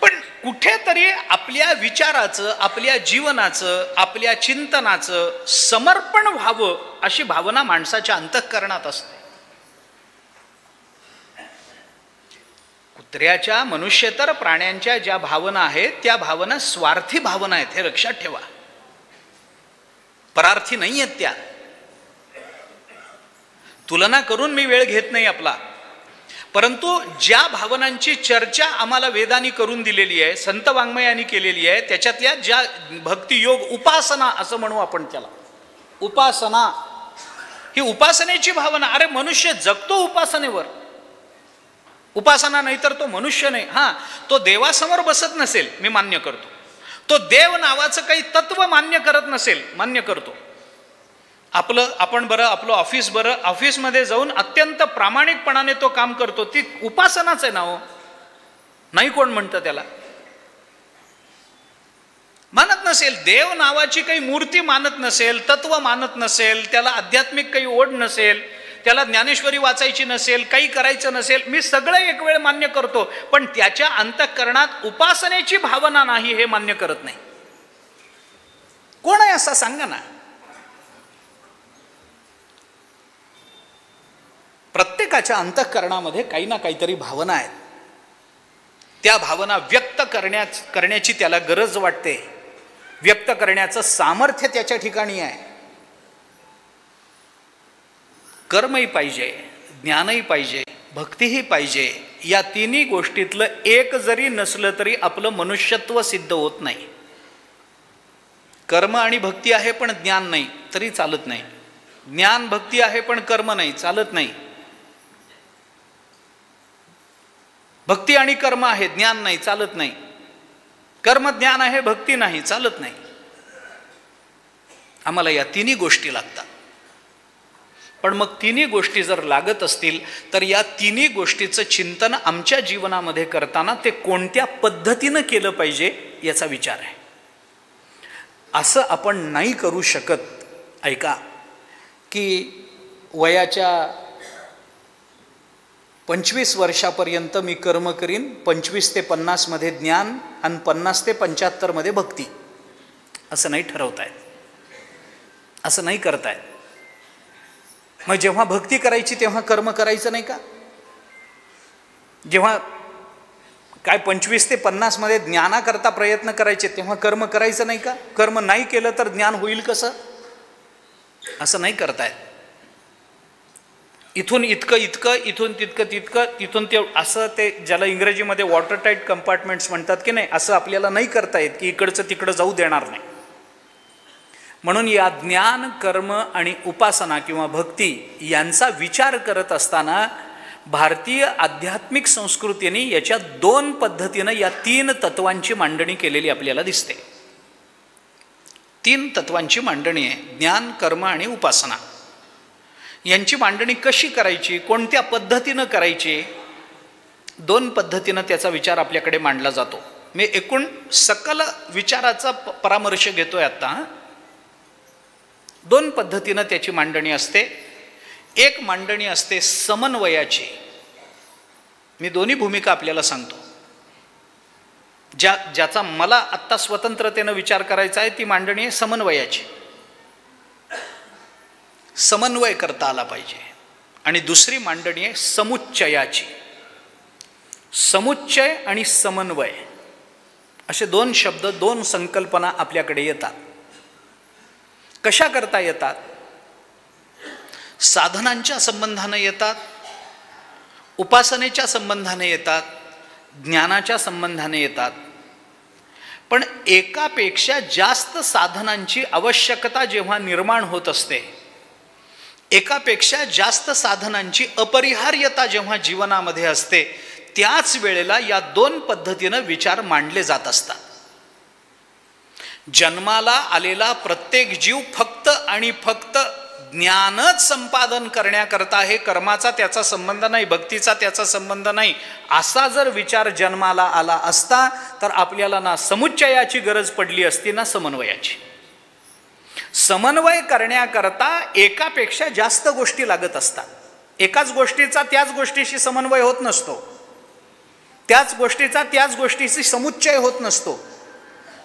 Speaker 1: पण कुठेतरी आपल्या विचाराचं, आपल्या जीवनाचं, आपल्या चिंतनाचं समर्पण व्हावं अशी भावना माणसाच्या अंतःकरणात असते. कुत्र्याच्या, मनुष्यतर प्राण्यांच्या ज्या भावना आहेत त्या भावना स्वार्थी भावना आहेत, हे लक्षात ठेवा. परार्थी नाही आहेत त्या. तुलना करून मी वेळ घेत नाही आपला, परंतु ज्या भावनांची चर्चा आम्हाला वेदांनी करून दिलेली आहे, संत वाङ्मयांनी केलेली आहे, त्याच्यातल्या ज्या भक्तियोग उपासना असं म्हणू आपण त्याला, उपासना ही उपासनेची भावना. अरे मनुष्य जगतो उपासनेवर, उपासना नाही तर तो मनुष्य नाही. हां, तो देवासमोर बसत नसेल, मी मान्य करतो. तो देव नावाचं काही तत्व मान्य करत नसेल, मान्य करतो. आपण बरं, आपलं ऑफिस बरं, ऑफिसमध्ये जाऊन अत्यंत प्रामाणिकपणाने तो काम करतो, ती उपासनाच आहे ना हो. नाही कोण म्हणतं त्याला? मानत नसेल, देव नावाची काही मूर्ती मानत नसेल, तत्व मानत नसेल, त्याला आध्यात्मिक काही ओढ नसेल, त्याला ज्ञानेश्वरी वाचायची नसेल, काही करायचं नसेल, मी सगळं एक वेळ मान्य करतो, पण त्याच्या अंतःकरणात उपासनेची भावना नाही हे मान्य करत नाही. कोण आहे असा सांगा ना? प्रत्येकाच्या अंतःकरणामध्ये काही ना काहीतरी भावना आहेत. त्या भावना व्यक्त करण्याची त्याला गरज वाटते, व्यक्त करण्याचं सामर्थ्य त्याच्या ठिकाणी आहे. कर्मही पाहिजे, ज्ञानही पाहिजे, भक्तीही पाहिजे. या तिन्ही गोष्टीतलं एक जरी नसलं तरी आपलं मनुष्यत्व सिद्ध होत नाही. कर्म आणि भक्ती आहे पण ज्ञान नाही तरी चालत नाही. ज्ञान भक्ती आहे पण कर्म नाही, चालत नाही. भक्ती आणि कर्म आहे, ज्ञान नाही, चालत नाही. कर्म ज्ञान आहे, भक्ती नाही, चालत नाही. आम्हाला या तिन्ही गोष्टी लागतात. पण मग तिन्ही गोष्टी जर लागत असतील तर या तिन्ही गोष्टीचं चिंतन आमच्या जीवनामध्ये करताना ते कोणत्या पद्धतीनं केलं पाहिजे याचा विचार आहे. असं आपण नाही करू शकत. ऐका, की वयाच्या 25 वर्षापर्यंत मी कर्म करीन, 25 ते 50 मध्ये ज्ञान आणि 50 ते 75 मध्ये भक्ती, असं नाही ठरवतायत, असं नाही करतायत. मग जेव्हा भक्ती करायची तेव्हा कर्म करायचं नाही का? जेव्हा काय 25 ते 50 मध्ये ज्ञानाकरता प्रयत्न करायचे तेव्हा कर्म करायचं नाही का? कर्म नाही केलं तर ज्ञान होईल कसं? असं नाही करतायत. इथून इतकं इतकं, इथून तितकं तितकं, तिथून ते असं, ते ज्याला इंग्रजीमध्ये वॉटर टाईट कंपार्टमेंट्स म्हणतात की नाही, असं आपल्याला नाही करता येत की इकडचं तिकडं जाऊ देणार नाही. म्हणून या ज्ञान, कर्म आणि उपासना किंवा भक्ती यांचा विचार करत असताना भारतीय आध्यात्मिक संस्कृतीने याच्या 2 पद्धतीनं या 3 तत्वांची मांडणी केलेली आपल्याला दिसते. 3 तत्वांची मांडणी आहे, ज्ञान, कर्म आणि उपासना. यांची मांडणी कशी करायची, कोणत्या पद्धतीनं करायची? 2 पद्धतीनं त्याचा विचार आपल्याकडे मांडला जातो. मी एकूण सकल विचाराचा परामर्श घेतोय आता. 2 पद्धतीनं त्याची मांडणी असते. एक मांडणी असते समन्वयाची. मी दोन्ही भूमिका आपल्याला सांगतो. ज्याचा मला आत्ता स्वतंत्रतेनं विचार करायचा आहे ती मांडणी आहे समन्वयाची. समन्वय करता आला पाहिजे. आणि दुसरी मांडणी आहे समुच्चयाची. समुच्चय आणि समन्वय असे 2 शब्द, 2 संकल्पना आपल्याकडे येतात. कशा करता येतात? साधनांच्या संबंधाने येतात, उपासनेच्या संबंधाने येतात, ज्ञानाच्या संबंधाने येतात. पण एकापेक्षा जास्त साधनांची आवश्यकता जेव्हा निर्माण होत असते, एकापेक्षा जास्त साधनांची अपरिहार्यता जेव्हा जीवनामध्ये असते, त्याच वेळेला या 2 पद्धतीनं विचार मांडले जात असतात. जन्माला आलेला प्रत्येक जीव फक्त आणि फक्त ज्ञानच संपादन करण्याकरता आहे, कर्माचा त्याचा संबंध नाही, भक्तीचा त्याचा संबंध नाही, असा जर विचार जन्माला आला असता तर आपल्याला ना समुच्चयाची गरज पडली असती ना समन्वयाची. समन्वय करण्याकरता एकापेक्षा जास्त गोष्टी लागत असतात. एकाच गोष्टीचा त्याच गोष्टीशी समन्वय होत नसतो, त्याच गोष्टीचा त्याच गोष्टीशी समुच्चय होत नसतो.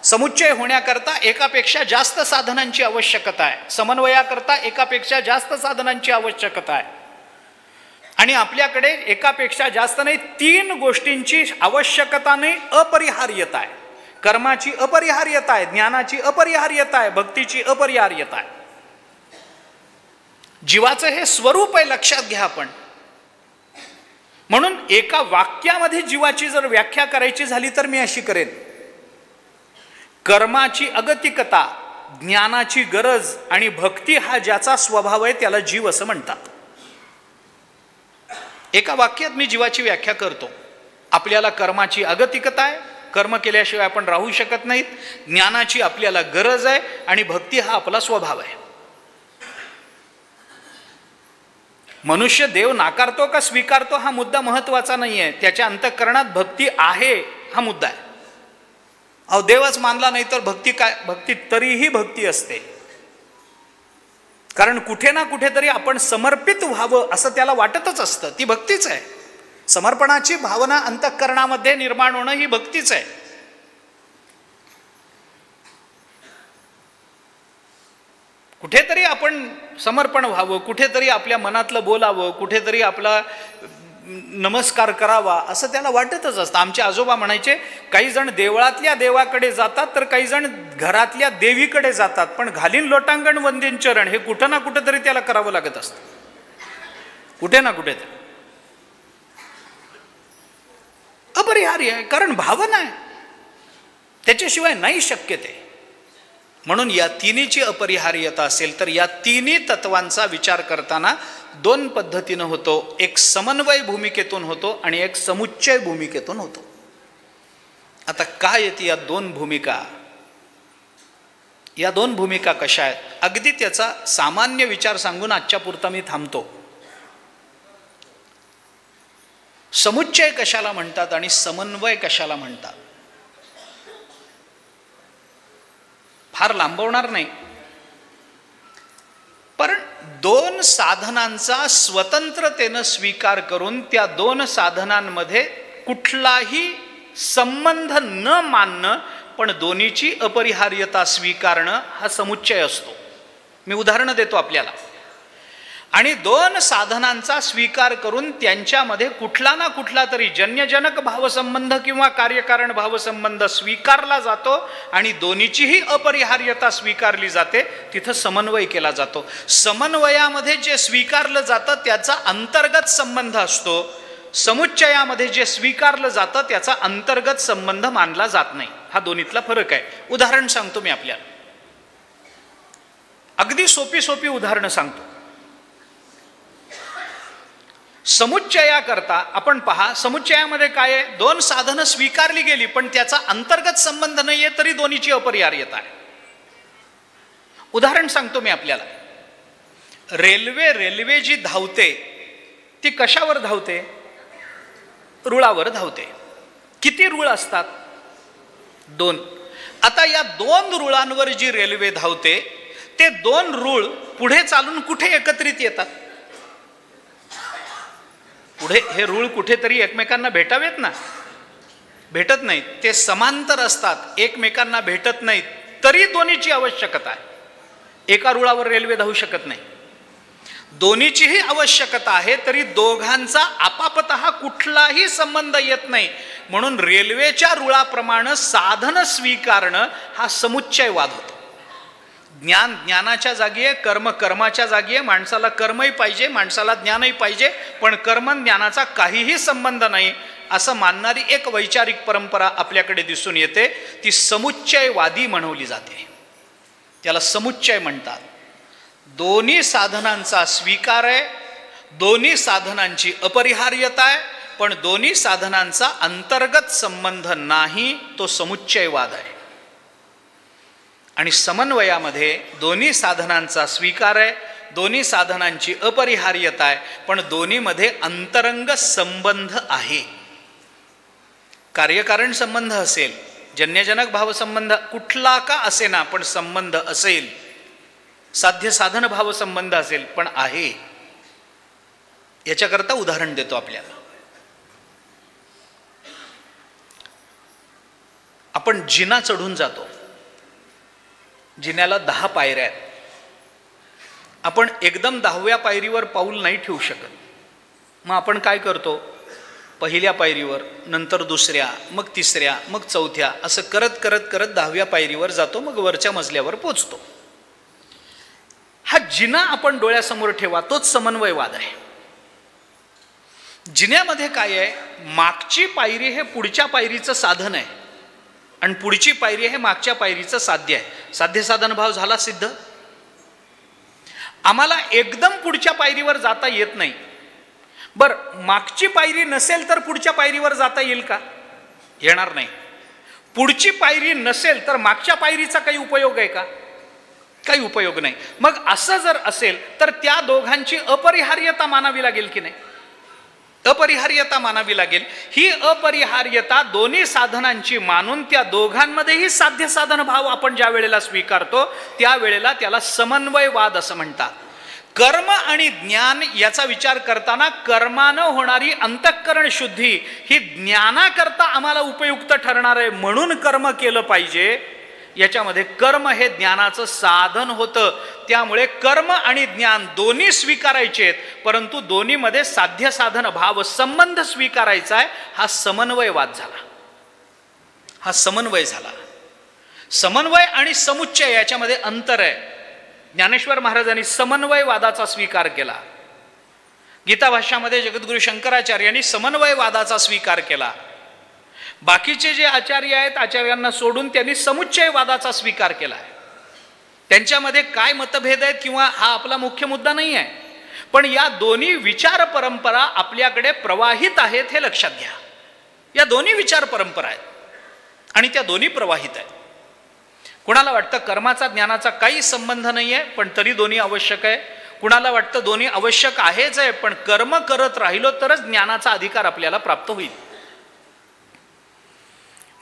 Speaker 1: समुच्चय होण्याकरता एकापेक्षा जास्त साधनांची आवश्यकता आहे, समन्वयाकरता एकापेक्षा जास्त साधनांची आवश्यकता आहे. आणि आपल्याकडे एकापेक्षा जास्त नाही, 3 गोष्टींची आवश्यकता नाही, अपरिहार्यता आहे. कर्माची अपरिहार्यता आहे, ज्ञानाची अपरिहार्यता आहे, भक्तीची अपरिहार्यता आहे. जीवाचं हे स्वरूप आहे, लक्षात घ्या आपण. म्हणून एका वाक्यामध्ये जीवाची जर व्याख्या करायची झाली तर मी अशी करेन: कर्माची अगतिकता, ज्ञानाची गरज आणि भक्ती हा ज्याचा स्वभाव आहे त्याला जीव असं म्हणतात. एका वाक्यात मी जीवाची व्याख्या करतो. आपल्याला कर्माची अगतिकता आहे, कर्म केल्याशिवाय आपण राहू शकत नाहीत. ज्ञानाची आपल्याला गरज आहे आणि भक्ती हा आपला स्वभाव आहे. मनुष्य देव नाकारतो का स्वीकारतो हा मुद्दा महत्वाचा नाही आहे, त्याच्या अंतःकरणात भक्ती आहे हा मुद्दा आहे. अहो देवच मानला नाही तर भक्ती काय? भक्ती तरीही भक्ती असते, कारण कुठे ना कुठेतरी आपण समर्पित व्हावं असं त्याला वाटतच असतं. ती भक्तीच आहे. समर्पणाची भावना अंतःकरणामध्ये निर्माण होणं ही भक्तीच आहे. कुठेतरी आपण समर्पण व्हावं, कुठेतरी आपल्या मनातलं बोलावं, कुठेतरी आपला नमस्कार करावा असं त्याला वाटतच असतं. आमचे आजोबा म्हणायचे, काही जण देवळातल्या देवाकडे जातात तर काही जण घरातल्या देवीकडे जातात, पण घालीन लोटांगण वंदीन चरण हे कुठं ना कुठेतरी त्याला करावं लागत असतं, कुठे ना कुठेतरी. अपरिहार्य आहे, कारण भावना आहे, त्याच्याशिवाय नाही शक्य ते. म्हणून या तिन्हीची अपरिहार्यता असेल तर या तिन्ही तत्वांचा विचार करताना दोन पद्धतीनं होतो. एक समन्वय भूमिकेतून होतो आणि एक समुच्चय भूमिकेतून होतो. आता काय येते या दोन भूमिका? या दोन भूमिका कशा आहेत? अगदी त्याचा सामान्य विचार सांगून आजच्या पुरता मी थांबतो. समुच्चय कशाला म्हणतात आणि समन्वय कशाला म्हणतात? फार लांबवणार नाही, पण दोन साधनांचा स्वतंत्रतेनं स्वीकार करून त्या दोन साधनांमध्ये कुठलाही संबंध न मानणं पण दोन्हीची अपरिहार्यता स्वीकारणं हा समुच्चय असतो. मी उदाहरणं देतो आपल्याला. आणि दोन साधनांचा स्वीकार करून त्यांच्यामध्ये कुठला ना कुठला तरी जन्यजनक भावसंबंध किंवा कार्यकारण भावसंबंध स्वीकारला जातो आणि दोन्हीचीही अपरिहार्यता स्वीकारली जाते. तिथं समन्वय केला जातो. समन्वयामध्ये जे स्वीकारलं जातं त्याचा अंतर्गत संबंध असतो, समुच्चयामध्ये जे स्वीकारलं जातं त्याचा अंतर्गत संबंध मानला जात नाही. हा दोन्हीतला फरक आहे. उदाहरण सांगतो मी आपल्याला, अगदी सोपी सोपी उदाहरणं सांगतो. समुच्चयाकरता आपण पहा, समुच्चयामध्ये काय आहे? दोन साधनं स्वीकारली गेली पण त्याचा अंतर्गत संबंध नाहीये तरी दोन्हीची अपरिहार्यता आहे. उदाहरण सांगतो मी आपल्याला. रेल्वे जी धावते ती कशावर धावते? रुळावर धावते. किती रुळ असतात? दोन. आता या दोन रुळांवर जी रेल्वे धावते ते दोन रुळ पुढे चालून कुठे एकत्रित येतात? पुढे हे रुळ कुठेतरी एकमेकांना भेटावेत ना, भेटत नाहीत. ते समांतर असतात, एकमेकांना भेटत नाहीत, तरी दोन्हीची आवश्यकता आहे. एका रुळावर रेल्वे धावू शकत नाही. दोन्हीचीही आवश्यकता आहे तरी दोघांचा आपापतः कुठलाही संबंध येत नाही. म्हणून रेल्वेच्या रुळाप्रमाणे साधन स्वीकारणं हा समुच्चयवाद होतो. ज्ञान ज्ञानाच्या जागी आहे, कर्म कर्माच्या जागी आहे. माणसाला कर्मही पाहिजे, माणसाला ज्ञानही पाहिजे, पण कर्म ज्ञानाचा काहीही संबंध नाही असं मानणारी एक वैचारिक परंपरा आपल्याकडे दिसून येते. ती समुच्चयवादी म्हणवली जाते. त्याला समुच्चय म्हणतात. दोन्ही साधनांचा स्वीकार आहे, दोन्ही साधनांची अपरिहार्यता आहे, पण दोन्ही साधनांचा अंतर्गत संबंध नाही, तो समुच्चयवाद आहे. आणि समन्वयामध्ये दोन्ही साधनांचा स्वीकार आहे, दोन्ही साधनांची अपरिहार्यता आहे, पण दोन्हीमध्ये अंतरंग संबंध आहे. कार्यकारण संबंध असेल, जन्यजनक भावसंबंध कुठला का असेना पण संबंध असेल, साध्य साधन भावसंबंध असेल पण आहे. याच्याकरता उदाहरण देतो आपल्याला. आपण जिना चढून जातो. जिन्याला 10 पायऱ्या आहेत. आपण एकदम 10व्या पायरीवर पाऊल नाही ठेवू शकत. मग आपण काय करतो? पहिल्या पायरीवर, नंतर दुसऱ्या, मग तिसऱ्या, मग चौथ्या, असं करत करत करत 10व्या पायरीवर जातो, मग वरच्या मजल्यावर पोचतो. हा जिना आपण डोळ्यासमोर ठेवा, तोच समन्वयवाद आहे. जिन्यामध्ये काय आहे? मागची पायरी हे पुढच्या पायरीचं साधन आहे आणि पुढची पायरी हे मागच्या पायरीचं साध्य आहे. साध्यसाधन भाव झाला सिद्ध. आम्हाला एकदम पुढच्या पायरीवर जाता येत नाही. बरं, मागची पायरी नसेल तर पुढच्या पायरीवर जाता येईल का? येणार नाही. पुढची पायरी नसेल तर मागच्या पायरीचा काही उपयोग आहे का? काही उपयोग नाही. मग असं जर असेल तर त्या दोघांची अपरिहार्यता मानावी लागेल की नाही? अपरिहार्यता मानावी लागेल. ही अपरिहार्यता दोन्ही साधनांची मानून त्या दोघांमध्येही साध्य साधन भाव आपण ज्या वेळेला स्वीकारतो त्यावेळेला त्याला समन्वयवाद असं म्हणतात. कर्म आणि ज्ञान याचा विचार करताना कर्मानं होणारी अंतःकरण शुद्धी ही ज्ञानाकरता आम्हाला उपयुक्त ठरणार आहे म्हणून कर्म केलं पाहिजे. याच्यामध्ये कर्म हे ज्ञानाचं साधन होतं. त्यामुळे कर्म आणि ज्ञान दोन्ही स्वीकारायचे आहेत, परंतु दोन्हीमध्ये साध्य साधन भाव संबंध स्वीकारायचा आहे. हा समन्वयवाद झाला. हा समन्वय झाला. समन्वय आणि समुच्चय याच्यामध्ये अंतर आहे. ज्ञानेश्वर महाराजांनी समन्वयवादाचा स्वीकार केला. गीता भाष्यामध्ये जगद्गुरु शंकराचार्यांनी समन्वयवादाचा स्वीकार केला. बाकीचे जे आचार्य आहेत आचार्यांना सोडून त्यांनी समुच्चयवादाचा स्वीकार केला आहे. त्यांच्यामध्ये काय मतभेद आहेत किंवा हा आपला मुख्य मुद्दा नाही आहे, पण या दोन्ही विचार परंपरा आपल्याकडे प्रवाहित आहेत हे लक्षात घ्या. या दोन्ही विचार परंपरा आहेत आणि त्या दोन्ही प्रवाहित आहेत. कुणाला वाटतं कर्माचा ज्ञानाचा काही संबंध नाही आहे पण तरी दोन्ही आवश्यक आहे. कुणाला वाटतं दोन्ही आवश्यक आहेच आहे पण कर्म करत राहिलो तरच ज्ञानाचा अधिकार आपल्याला प्राप्त होईल.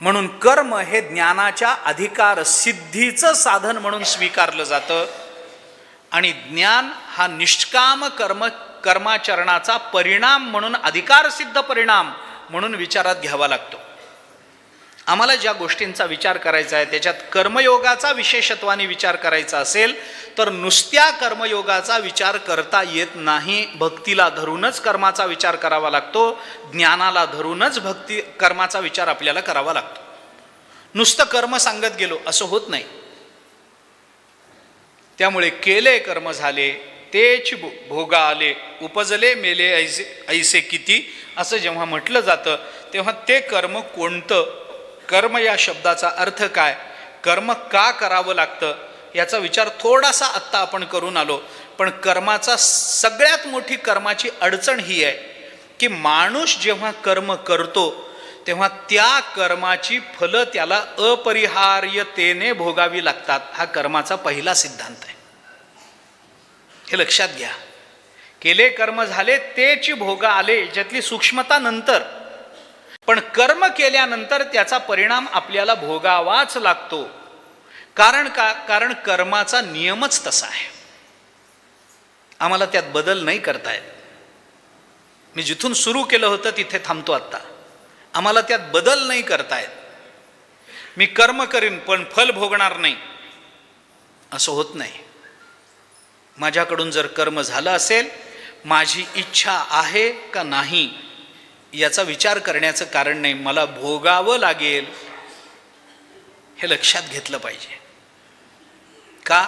Speaker 1: म्हणून कर्म हे ज्ञानाच्या अधिकार सिद्धीचं साधन म्हणून स्वीकारलं जातं आणि ज्ञान हा निष्काम कर्माचरणाचा परिणाम म्हणून अधिकार सिद्ध परिणाम म्हणून विचारात घ्यावा लागतो. आम्हाला ज्या गोष्टींचा विचार करायचा आहे त्याच्यात कर्मयोगाचा विशेषत्वाने विचार करायचा असेल तर नुसत्या कर्मयोगाचा विचार करता येत नाही. भक्तीला धरूनच कर्माचा विचार करावा लागतो. ज्ञानाला धरूनच कर्माचा विचार आपल्याला करावा लागतो. नुसतं कर्म सांगत गेलो असं होत नाही. त्यामुळे केले कर्म झाले तेच भोगा आले, उपजले मेले ऐसे किती असं जेव्हा म्हटलं जातं तेव्हा ते कर्म कोणतं, कर्म या शब्दाचा अर्थ काय, कर्म का करावं लागतं याचा विचार थोडासा आत्ता आपण करून आलो. पण कर्माचा सगळ्यात मोठी कर्माची अडचण ही आहे की माणूस जेव्हा कर्म करतो तेव्हा त्या कर्माची फलं त्याला अपरिहार्यतेने भोगावी लागतात. हा कर्माचा पहिला सिद्धांत आहे. हे लक्षात घ्या. केले कर्म झाले तेची भोगा आले याच्यातली सूक्ष्मता नंतर, पण कर्म केल्यानंतर त्याचा परिणाम आपल्याला भोगावाच लागतो. कारण का? कारण कर्माचा नियमच तसा आहे. आम्हाला त्यात बदल नाही करता येत. मी जिथून सुरू केलं होतं तिथे थांबतो आत्ता. आम्हाला त्यात बदल नाही करता येत. मी कर्म करीन पण फल भोगणार नाही असं होत नाही. माझ्याकडून जर कर्म झालं असेल, माझी इच्छा आहे का नाही याचा विचार करण्याचं कारण नाही. मला भोगावं लागेल हे लक्षात घेतलं पाहिजे. का?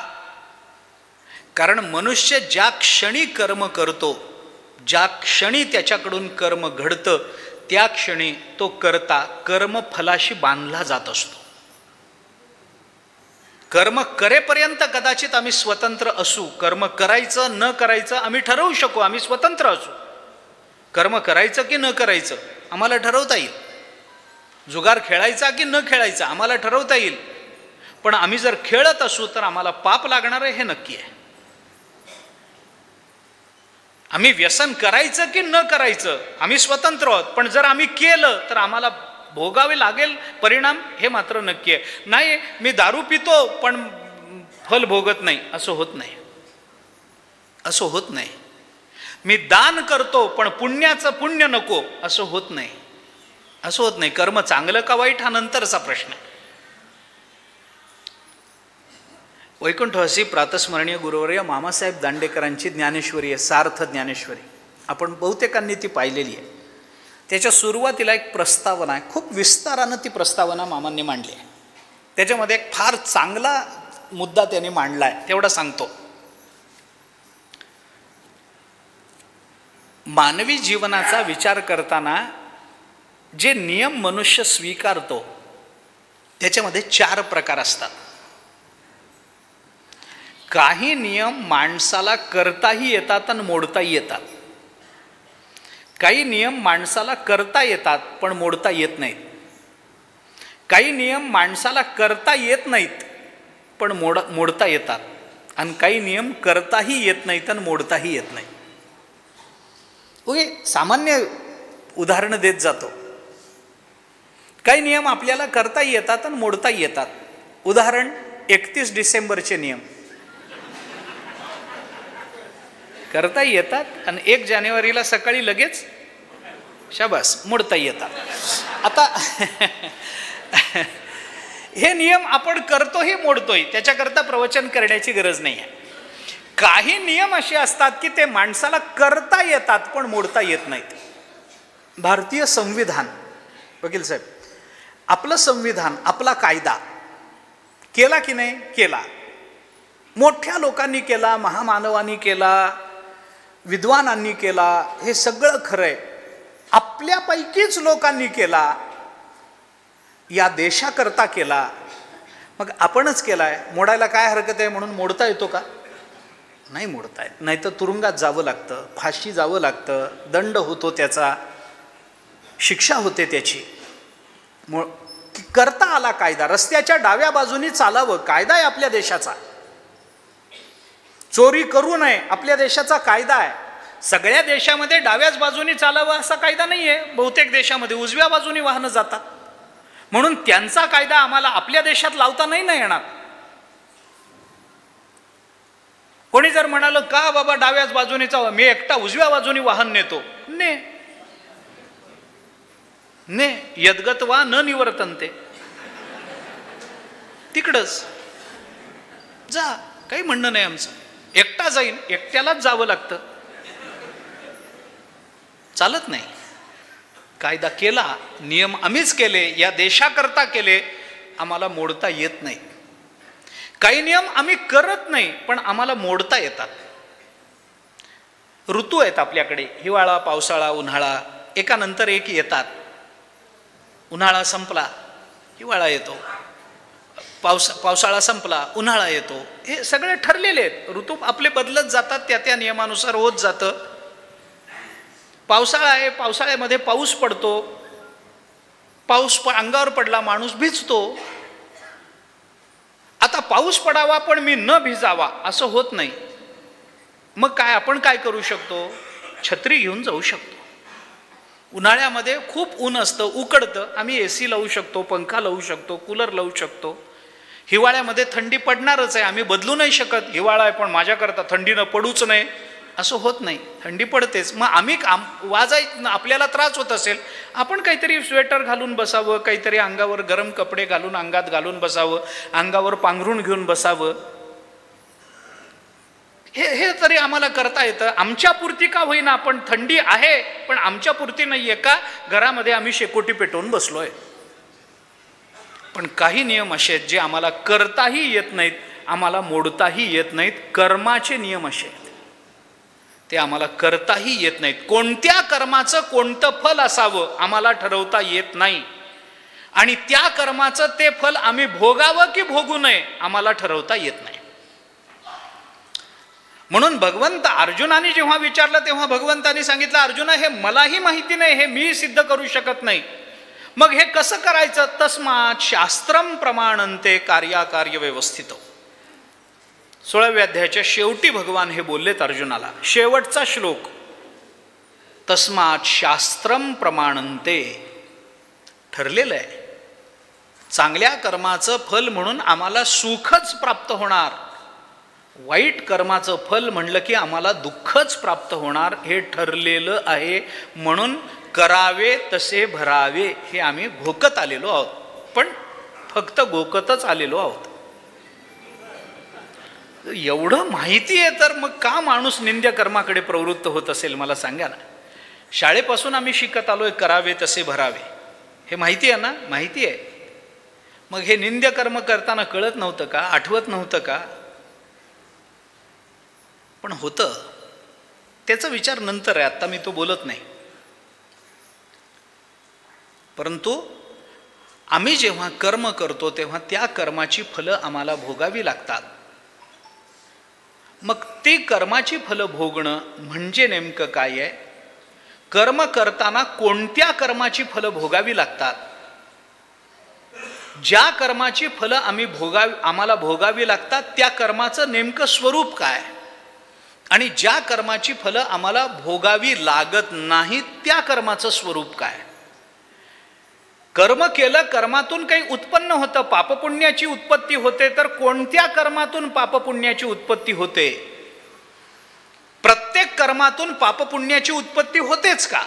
Speaker 1: कारण मनुष्य ज्या क्षणी कर्म करतो, ज्या क्षणी त्याच्याकडून कर्म घडतं त्या क्षणी तो करता कर्मफलाशी बांधला जात असतो. कर्म करेपर्यंत कदाचित आम्ही स्वतंत्र असू. कर्म करायचं न करायचं आम्ही ठरवू शकू. आम्ही स्वतंत्र असू. कर्म करायचं की न करायचं आम्हाला ठरवता येईल. जुगार खेळायचा की न खेळायचा आम्हाला ठरवता येईल. पण आम्ही जर खेळत असू तर आम्हाला पाप लागणार आहे हे नक्की आहे. आम्ही व्यसन करायचं की न करायचं आम्ही स्वतंत्र आहोत. पण जर आम्ही केलं तर आम्हाला भोगावे लागेल परिणाम हे मात्र नक्की आहे. नाही मी दारू पितो पण फल भोगत नाही असं होत नाही. असं होत नाही. मी दान करतो पण पुण्याचं पुण्य नको असं होत नाही. असं होत नाही. कर्म चांगलं का वाईट हा नंतरचा प्रश्न आहे. वैकुंठवासी प्रातस्मरणीय गुरुवर्य मामासाहेब दांडेकरांची ज्ञानेश्वरी आहे, सार्थ ज्ञानेश्वरी. आपण बहुतेकांनी ती पाहिलेली आहे. त्याच्या सुरुवातीला एक प्रस्तावना आहे. खूप विस्तारानं ती प्रस्तावना मामांनी मांडली आहे. त्याच्यामध्ये एक फार चांगला मुद्दा त्यांनी मांडला आहे, तेवढा सांगतो. मानवी जीवनाचा विचार करताना जे नियम मनुष्य स्वीकारतो त्याच्यामध्ये 4 प्रकार असतात. काही नियम माणसाला करताही येतात आणि मोडताही येतात. काही नियम माणसाला करता येतात पण मोडता येत नाहीत. काही नियम माणसाला करता येत नाहीत पण मोडता येतात. आणि काही नियम करताही येत नाहीत आणि मोडताही येत नाही. ओके, सामान्य उदाहरणं देत जातो. काही नियम आपल्याला करताही येतात आणि मोडताही येतात. उदाहरण 31 डिसेंबरचे नियम करताही येतात आणि 1 जानेवारीला सकाळी लगेच शाबास मोडताही येतात. आता हे नियम आपण करतोही मोडतोय, त्याच्याकरता प्रवचन करण्याची गरज नाही आहे. काही नियम असे असतात की ते माणसाला करता येतात पण मोडता येत नाहीत. भारतीय संविधान, वकील साहेब, आपलं संविधान, आपला कायदा केला की नाही? केला. मोठ्या लोकांनी केला, महामानवांनी केला, विद्वानांनी केला, हे सगळं खरंय. आपल्यापैकीच लोकांनी केला, या देशाकरता केला. मग आपणच केलाय, मोडायला काय हरकत आहे? म्हणून मोडता येतो का? नाही मोडता येत. नाही तर तुरुंगात जावं लागतं, फाशी जावं लागतं, दंड होतो, त्याचा शिक्षा होते त्याची. करता आला कायदा, रस्त्याच्या डाव्या बाजूनी चालावं, कायदा आहे आपल्या देशाचा. चोरी करू नये, आपल्या देशाचा कायदा आहे. सगळ्या देशामध्ये डाव्याच बाजूनी चालावं असा कायदा नाहीये. बहुतेक देशामध्ये उजव्या बाजूनी वाहनं जातात. म्हणून त्यांचा कायदा आम्हाला आपल्या देशात लावता नाही येणार. कोणी जर म्हणालं का बाबा डाव्याच बाजूने चावा, मी एकटा उजव्या बाजूनी वाहन नेतो, ने यद्गत्वा न निवर्तन्ते, तिकडच जा, काही म्हणणं नाही आमचं. एकटा जाईन, एकट्यालाच जावं लागतं, चालत नाही. कायदा केला, नियम आम्हीच केले, या देशाकरता केले, आम्हाला मोडता येत नाही. काही नियम आम्ही करत नाही पण आम्हाला मोडता येतात. ऋतू आहेत आपल्याकडे, हिवाळा, पावसाळा, उन्हाळा, एकानंतर एक येतात. उन्हाळा संपला, हिवाळा येतो, पावसाळा संपला, उन्हाळा येतो. हे सगळे ठरलेले आहेत. ऋतू आपले बदलत जातात, त्या नियमानुसार होत जातं. पावसाळा आहे, पावसाळ्यामध्ये पाऊस पडतो, पाऊस अंगावर पडला माणूस भिजतो. आता पाऊस पडावा पण मी न भिजावा असं होत नाही. मग काय, आपण काय करू शकतो? छत्री घेऊन जाऊ शकतो. उन्हाळ्यामध्ये खूप ऊन असतं, उकडतं, आम्ही AC लावू शकतो, पंखा लावू शकतो, कूलर लावू शकतो. हिवाळ्यामध्ये थंडी पडणारच आहे, आम्ही बदलू नाही शकत. हिवाळा आहे पण माझ्याकरता थंडीनं पडूच नये असं होत नाही, थंडी पडतेच. मग आम्ही आपल्याला त्रास होत असेल, आपण काहीतरी स्वेटर घालून बसावं, काहीतरी अंगावर गरम कपडे घालून अंगात घालून बसावं, अंगावर पांघरून घेऊन बसावं. हे तरी आम्हाला करता येतं. आमच्या पुरती का होईना, पण थंडी आहे पण आमच्या पुरती नाहीये का, घरामध्ये आम्ही शेकोटी पेटवून बसलोय. पण काही नियम असे आहेत जे आम्हाला करताही येत नाहीत, आम्हाला मोडताही येत नाहीत. कर्माचे नियम असे आहेत, ते आम्हाला करताही येत नाहीत. कोणत्या कर्माचं कोणतं फल असावं आम्हाला ठरवता येत नाही. आणि त्या कर्माचं ते फल आम्ही भोगावं की भोगू नये आम्हाला ठरवता येत नाही. म्हणून भगवंत अर्जुनाने जेव्हा विचारलं तेव्हा भगवंतानी सांगितलं, अर्जुना हे मलाही माहिती नाही, हे मी सिद्ध करू शकत नाही. मग हे कसं करायचं? तस्मात् शास्त्रम प्रमाणन्ते कार्याकार्य व्यवस्थित. 16व्या अध्यायाच्या शेवटी भगवान हे बोललेत अर्जुनाला, शेवटचा श्लोक, तस्मात् शास्त्रम प्रमाणन्ते. ठरलेलं आहे, चांगल्या कर्माचं फल म्हणून आम्हाला सुखच प्राप्त होणार, वाईट कर्माचं फल म्हणलं की आम्हाला दुःखच प्राप्त होणार, हे ठरलेलं आहे. म्हणून करावे तसे भरावे हे आम्ही घोकत आलेलो आहोत, पण फक्त घोकतच आलेलो आहोत. एवढं माहिती आहे तर मग का माणूस निंद्य कर्माकडे प्रवृत्त होत असेल मला सांगा ना. शाळेपासून आम्ही शिकत आलोय करावे तसे भरावे, हे माहिती आहे ना, माहिती आहे. मग हे निंद्य कर्म करताना कळत नव्हतं का, आठवत नव्हतं का? पण होतं, त्याचा विचार नंतर आहे, आता मी तो बोलत नाही. परंतु आम्ही जेव्हा कर्म करतो तेव्हा त्या कर्माची फलं आम्हाला भोगावी लागतात. मग ती कर्माची फलं भोगणं म्हणजे नेमकं काय आहे? कर्म करताना कोणत्या कर्माची फलं भोगावी लागतात? ज्या कर्माची फलं आम्हाला भोगावी लागतात त्या कर्माचं नेमकं स्वरूप काय? आणि ज्या कर्माची फलं आम्हाला भोगावी लागत नाहीत त्या कर्माचं स्वरूप काय? कर्म केलं, कर्मातून काही उत्पन्न होतं, पापपुण्याची उत्पत्ती होते, तर कोणत्या कर्मातून पापपुण्याची उत्पत्ती होते? प्रत्येक कर्मातून पापपुण्याची उत्पत्ती होतेच का?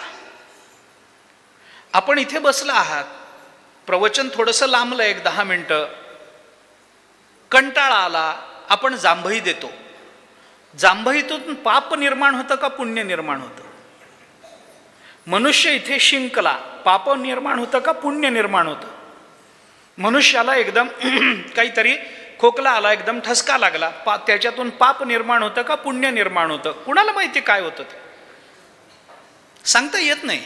Speaker 1: आपण इथे बसला आहात, प्रवचन थोडंसं लांबलं, 10 मिनिटं, कंटाळा आला, आपण जांभई देतो. जांभईतून पाप निर्माण होतं का पुण्य निर्माण होतं? मनुष्य इथे शिंकला, पाप निर्माण होतं का पुण्य निर्माण होतं? मनुष्याला एकदम काहीतरी खोकला आला, एकदम ठसका लागला, त्याच्यातून पाप निर्माण होतं का पुण्य निर्माण होतं? कुणाला माहिती काय होतं ते? सांगता येत नाही.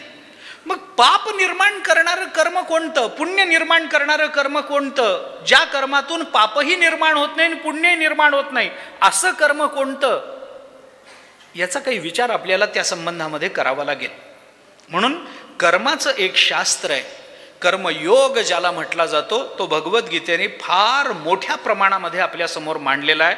Speaker 1: मग पाप निर्माण करणारं कर्म कोणतं? पुण्य निर्माण करणारं कर्म कोणतं? ज्या कर्मातून पापही निर्माण होत नाही आणि पुण्यही निर्माण होत नाही, असं कर्म कोणतं? याचा काही विचार आपल्याला त्या संबंधामध्ये करावा लागेल. म्हणून कर्माचं एक शास्त्र आहे, कर्मयोग ज्याला म्हटला जातो, तो भगवद्गीतेने फार मोठ्या प्रमाणामध्ये आपल्या समोर मांडलेला आहे.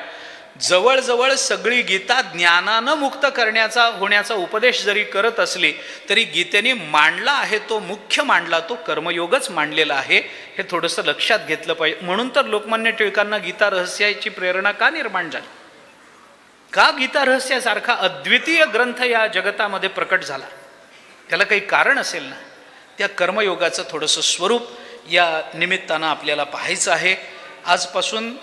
Speaker 1: जवळजवळ सगळी गीता ज्ञानानं मुक्त होण्याचा उपदेश जरी करत असली तरी गीतेने मांडला आहे, तो मुख्य मांडला, तो कर्मयोगच मांडलेला आहे. हे थोडंसं लक्षात घेतलं पाहिजे. म्हणून तर लोकमान्य टिळकांना गीता रहस्याची प्रेरणा का निर्माण झाली? का गीता रहस्यासारखा अद्वितीय ग्रंथ या जगतामध्ये प्रकट झाला? त्याला काही कारण असेल ना. त्या कर्मयोगाचं थोडंसं स्वरूप या निमित्तानं आपल्याला पाहायचं आहे. आजपासून